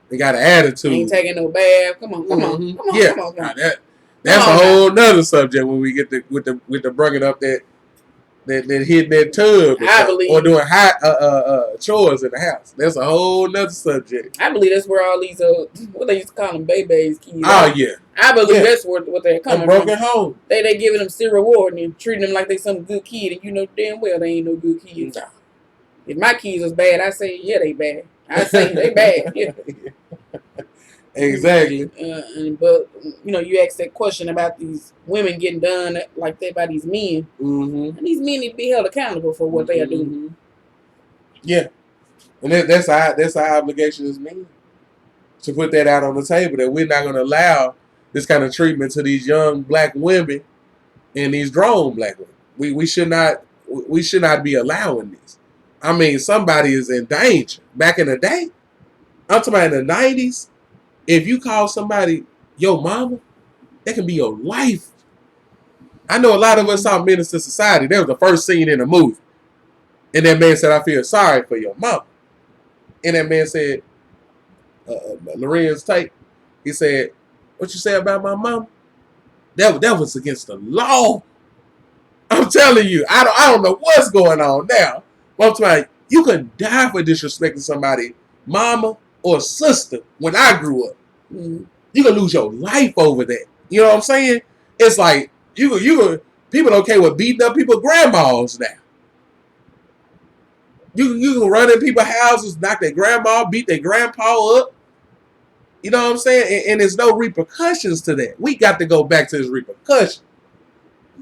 They got an attitude. Ain't taking no bath. Come on. Yeah. Come on. That's a whole nother subject when we get with the bringing up that hitting that tub or doing chores in the house. That's a whole nother subject. I believe that's where all these what they used to call them babies kids. Oh yeah. I believe that's what they're coming from. Broken home. They giving them still rewarding and treating them like they some good kid, and you know damn well they ain't no good kids. No. If my kids was bad, I say yeah they bad. I say they bad. Yeah. Exactly. But you know, you asked that question about these women getting done like that by these men, and these men need to be held accountable for what they are doing. Yeah, and that's our obligation as men to put that out on the table that we're not going to allow this kind of treatment to these young black women and these grown black women. We should not be allowing this. I mean, somebody is in danger. Back in the day, I'm talking about in the 90s. If you call somebody your mama, that can be your life. I know a lot of us saw Menace to Society. That was the first scene in the movie. And that man said, I feel sorry for your mama. And that man said, Lorenz Tate, he said, what you say about my mama? That was against the law. I'm telling you, I don't know what's going on now. But I'm telling you, you could die for disrespecting somebody, mama or sister, when I grew up. You can lose your life over that. You know what I'm saying? It's like you people okay with beating up people's grandmas now. You can run in people's houses, knock their grandma, beat their grandpa up. You know what I'm saying? And there's no repercussions to that. We got to go back to this repercussion.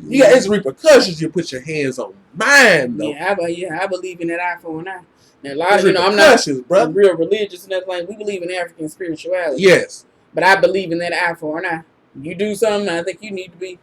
It's repercussions. You put your hands on mine, though. Yeah, I believe in that eye for an eye. Now, a lot of I'm not real religious and nothing like. We believe in African spirituality. Yes, but I believe in that eye for an eye. You do something, I think you need to be.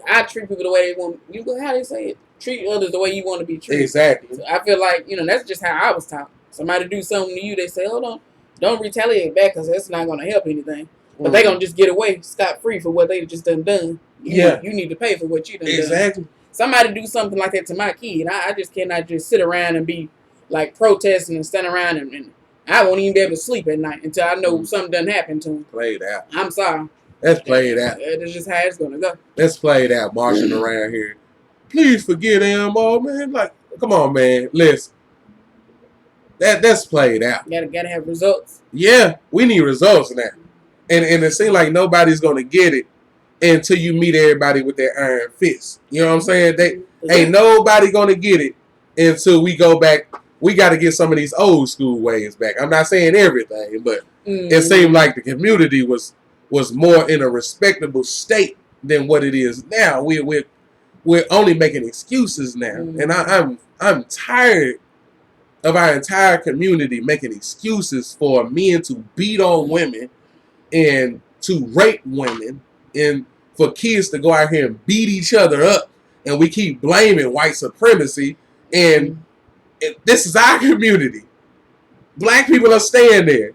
I treat people the way they want. How they say it? Treat others the way you want to be treated. Exactly. So I feel like that's just how I was taught. Somebody do something to you, they say, "Hold on, don't retaliate back because that's not going to help anything." But they gonna just get away scot free for what they just done. You need to pay for what you done. Exactly. Somebody do something like that to my kid, I just cannot just sit around and be like protesting and stand around and I won't even be able to sleep at night until I know something done happened to him. Played out. I'm sorry. That's played out. That's just how it's gonna go. That's played out, marching around here, please forgive them, oh man. Like, come on, man. Listen. That's played out. Gotta have results. Yeah, we need results now. And it seems like nobody's gonna get it until you meet everybody with their iron fist. You know what I'm saying? Ain't nobody gonna get it until we go back. We got to get some of these old school ways back. I'm not saying everything, but it seemed like the community was more in a respectable state than what it is now. We're only making excuses now, and I'm tired of our entire community making excuses for men to beat on women and to rape women and for kids to go out here and beat each other up, and we keep blaming white supremacy. And this is our community. Black people are staying there.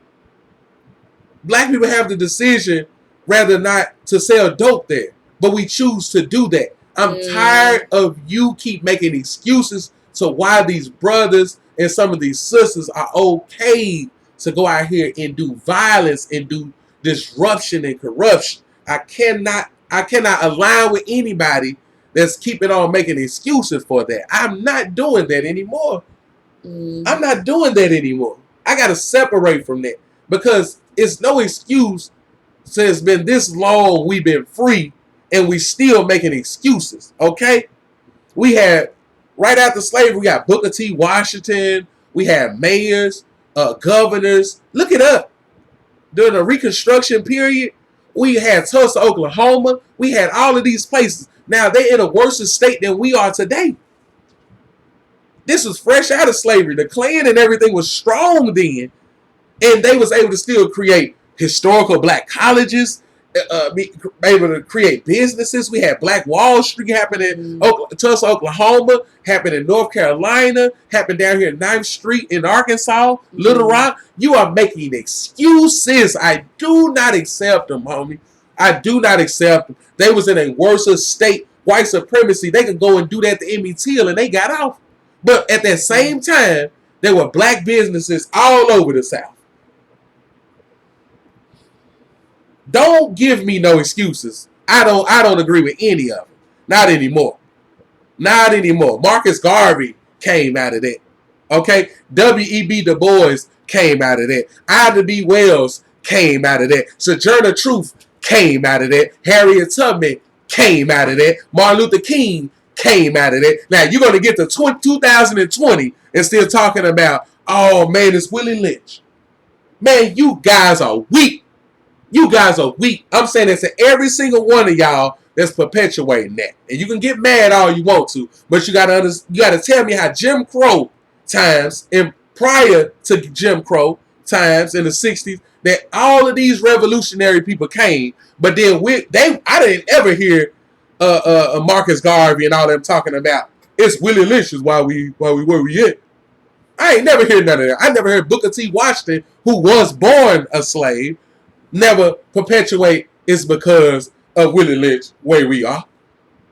Black people have the decision rather not to sell dope there, but we choose to do that. I'm tired of you keep making excuses to why these brothers and some of these sisters are okay to go out here and do violence and do disruption and corruption. I cannot align with anybody that's keeping on making excuses for that. I'm not doing that anymore. I'm not doing that anymore. I got to separate from that because it's no excuse since it's been this long we've been free and we still making excuses, okay? We had, right after slavery, we got Booker T. Washington. We had mayors, governors. Look it up. During the Reconstruction period, we had Tulsa, Oklahoma. We had all of these places. Now, they're in a worse state than we are today. This was fresh out of slavery. The Klan and everything was strong then. And they was able to still create historical black colleges, be able to create businesses. We had Black Wall Street happen in Tulsa, Oklahoma, happened in North Carolina, happened down here in 9th Street in Arkansas, Little Rock. You are making excuses. I do not accept them, homie. I do not accept them. They was in a worse state, white supremacy. They could go and do that to Emmett Till and they got off. But at that same time, there were black businesses all over the South. Don't give me no excuses. I don't agree with any of them. Not anymore. Not anymore. Marcus Garvey came out of that. Okay? W.E.B. Du Bois came out of that. Ida B. Wells came out of that. Sojourner Truth came out of that. Harriet Tubman came out of that. Martin Luther King came out of that. Now, you're going to get to 2020 and still talking about, oh, man, it's Willie Lynch. Man, you guys are weak. You guys are weak. I'm saying that to every single one of y'all that's perpetuating that. And you can get mad all you want to, but you gotta tell me how Jim Crow times and prior to Jim Crow times in the 60s that all of these revolutionary people came, but then I didn't ever hear Marcus Garvey and all them talking about it's Willie Lynch is why we where we at. I ain't never heard none of that. I never heard Booker T. Washington, who was born a slave, never perpetuate it's because of Willie Lynch where we are.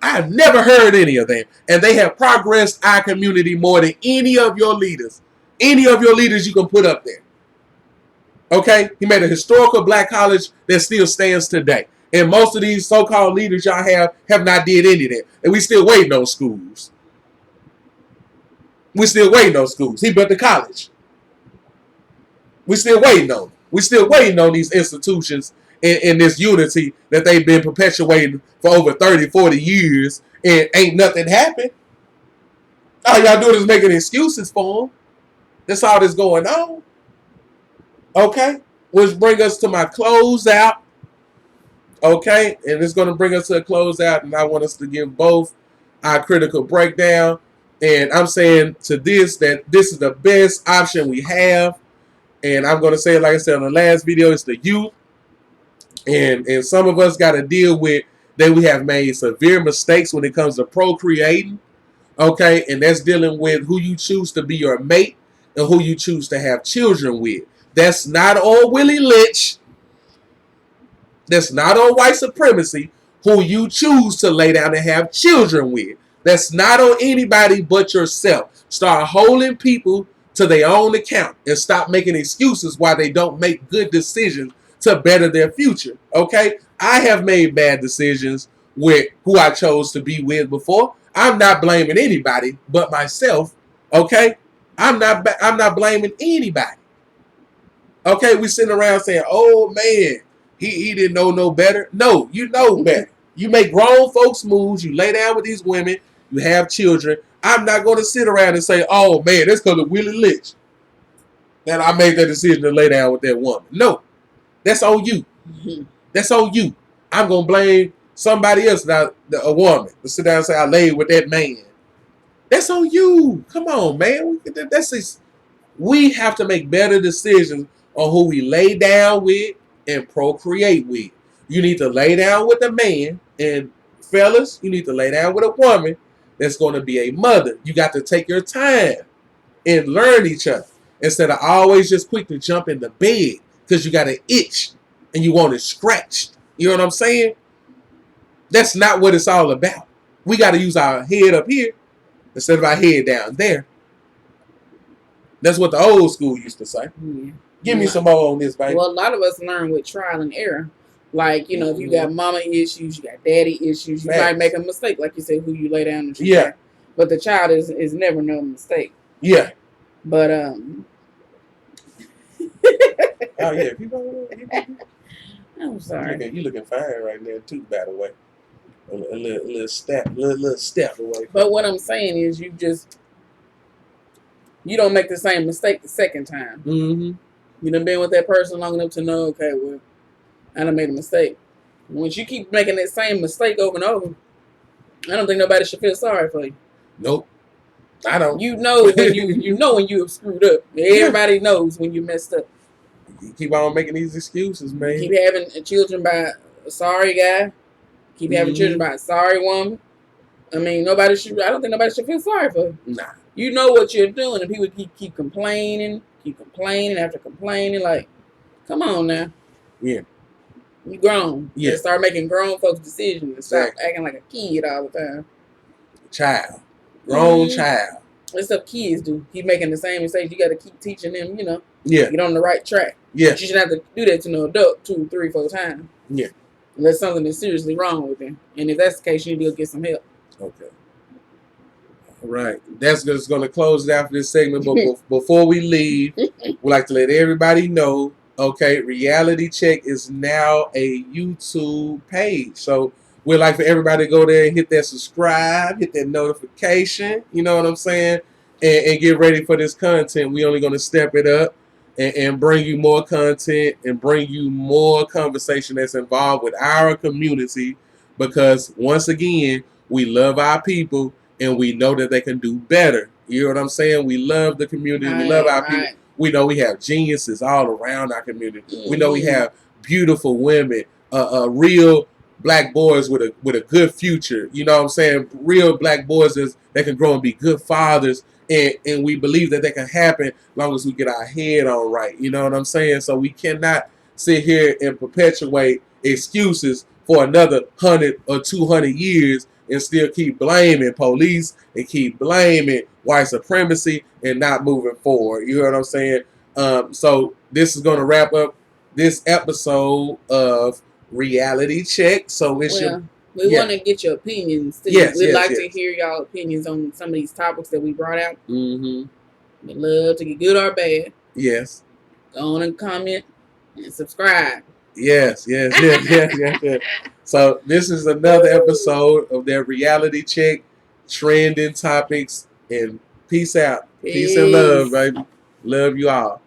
I have never heard any of them. And they have progressed our community more than any of your leaders. Any of your leaders you can put up there. Okay? He made a historical black college that still stands today. And most of these so-called leaders y'all have not did any of that. And we still waiting on schools. We still waiting on schools. He built the college. We still waiting on them. We still waiting on these institutions in this unity that they've been perpetuating for over 30, 40 years, and ain't nothing happened. All y'all doing is making excuses for them. That's all that's going on. Okay? Which brings us to my closeout. Okay? And it's going to bring us to a closeout, and I want us to give both our critical breakdown. And I'm saying to this that this is the best option we have. And I'm going to say it like I said on the last video, it's the youth. And some of us got to deal with that we have made severe mistakes when it comes to procreating. Okay? And that's dealing with who you choose to be your mate and who you choose to have children with. That's not on Willie Lynch. That's not on white supremacy, who you choose to lay down and have children with. That's not on anybody but yourself. Start holding people to their own account and stop making excuses why they don't make good decisions to better their future. Okay? I have made bad decisions with who I chose to be with before. I'm not blaming anybody but myself. Okay, I'm not blaming anybody. Okay, we sitting around saying, "Oh man, he didn't know no better." No, you know better. You make grown folks moves. You lay down with these women. You have children. I'm not going to sit around and say, "Oh man, that's because of Willie Lynch that I made that decision to lay down with that woman." No, that's on you. That's on you. I'm gonna blame somebody else, not a woman, to sit down and say I laid with that man. That's on you. Come on, man. We have to make better decisions on who we lay down with and procreate with. You need to lay down with a man, and fellas, you need to lay down with a woman that's going to be a mother. You got to take your time and learn each other instead of always just quick to jump in the bed because you got an itch and you want it scratched. You know what I'm saying? That's not what it's all about. We got to use our head up here instead of our head down there. That's what the old school used to say. Yeah. Give me some more on this, baby. Well, a lot of us learn with trial and error. Like, you know, if you got mama issues, you got daddy issues, you might make a mistake, like you said, who you lay down and shit. But the child is never no mistake. Yeah. But oh yeah, I'm sorry. You looking fine right now too, by the way. A little step away. But what I'm saying is, you don't make the same mistake the second time. Mm-hmm. You done been with that person long enough to know, okay, well, I done made a mistake. Once you keep making that same mistake over and over, I don't think nobody should feel sorry for you. Nope. I don't. You know when you have screwed up. Everybody knows when you messed up. You keep on making these excuses, man. Keep having children by a sorry guy. Keep having children by a sorry woman. I mean, I don't think nobody should feel sorry for you. Nah. You know what you're doing, and people keep complaining after complaining. Like, come on now. Yeah. You grown. Yeah. And start making grown folks decisions and stop acting like a kid all the time. Child. Grown child. That's what kids do. Keep making the same mistakes. You got to keep teaching them, Yeah. Get on the right track. Yeah. But you shouldn't have to do that to no adult 2, 3, 4 times. Yeah. Unless something is seriously wrong with them. And if that's the case, you need to go get some help. Okay. All right. That's just going to close it out for this segment. But before we leave, we'd like to let everybody know, okay, Reality Check is now a YouTube page. So we'd like for everybody to go there and hit that subscribe, hit that notification, you know what I'm saying, and get ready for this content. We're only going to step it up and bring you more content and bring you more conversation that's involved with our community because, once again, we love our people and we know that they can do better. You know what I'm saying? We love the community. We love our people. We know we have geniuses all around our community. Mm-hmm. We know we have beautiful women, real black boys with a good future. You know what I'm saying? Real black boys that can grow and be good fathers. And we believe that can happen as long as we get our head on right. You know what I'm saying? So we cannot sit here and perpetuate excuses for another 100 or 200 years and still keep blaming police and keep blaming white supremacy and not moving forward. You know what I'm saying? So this is going to wrap up this episode of Reality Check. So we want to get your opinions too. We'd like to hear y'all opinions on some of these topics that we brought out. Mm-hmm. We'd love to get good or bad. Yes. Go on and comment and subscribe. Yes. So this is another episode of their Reality Check, trending topics, and peace out. Peace and love, baby. Love you all.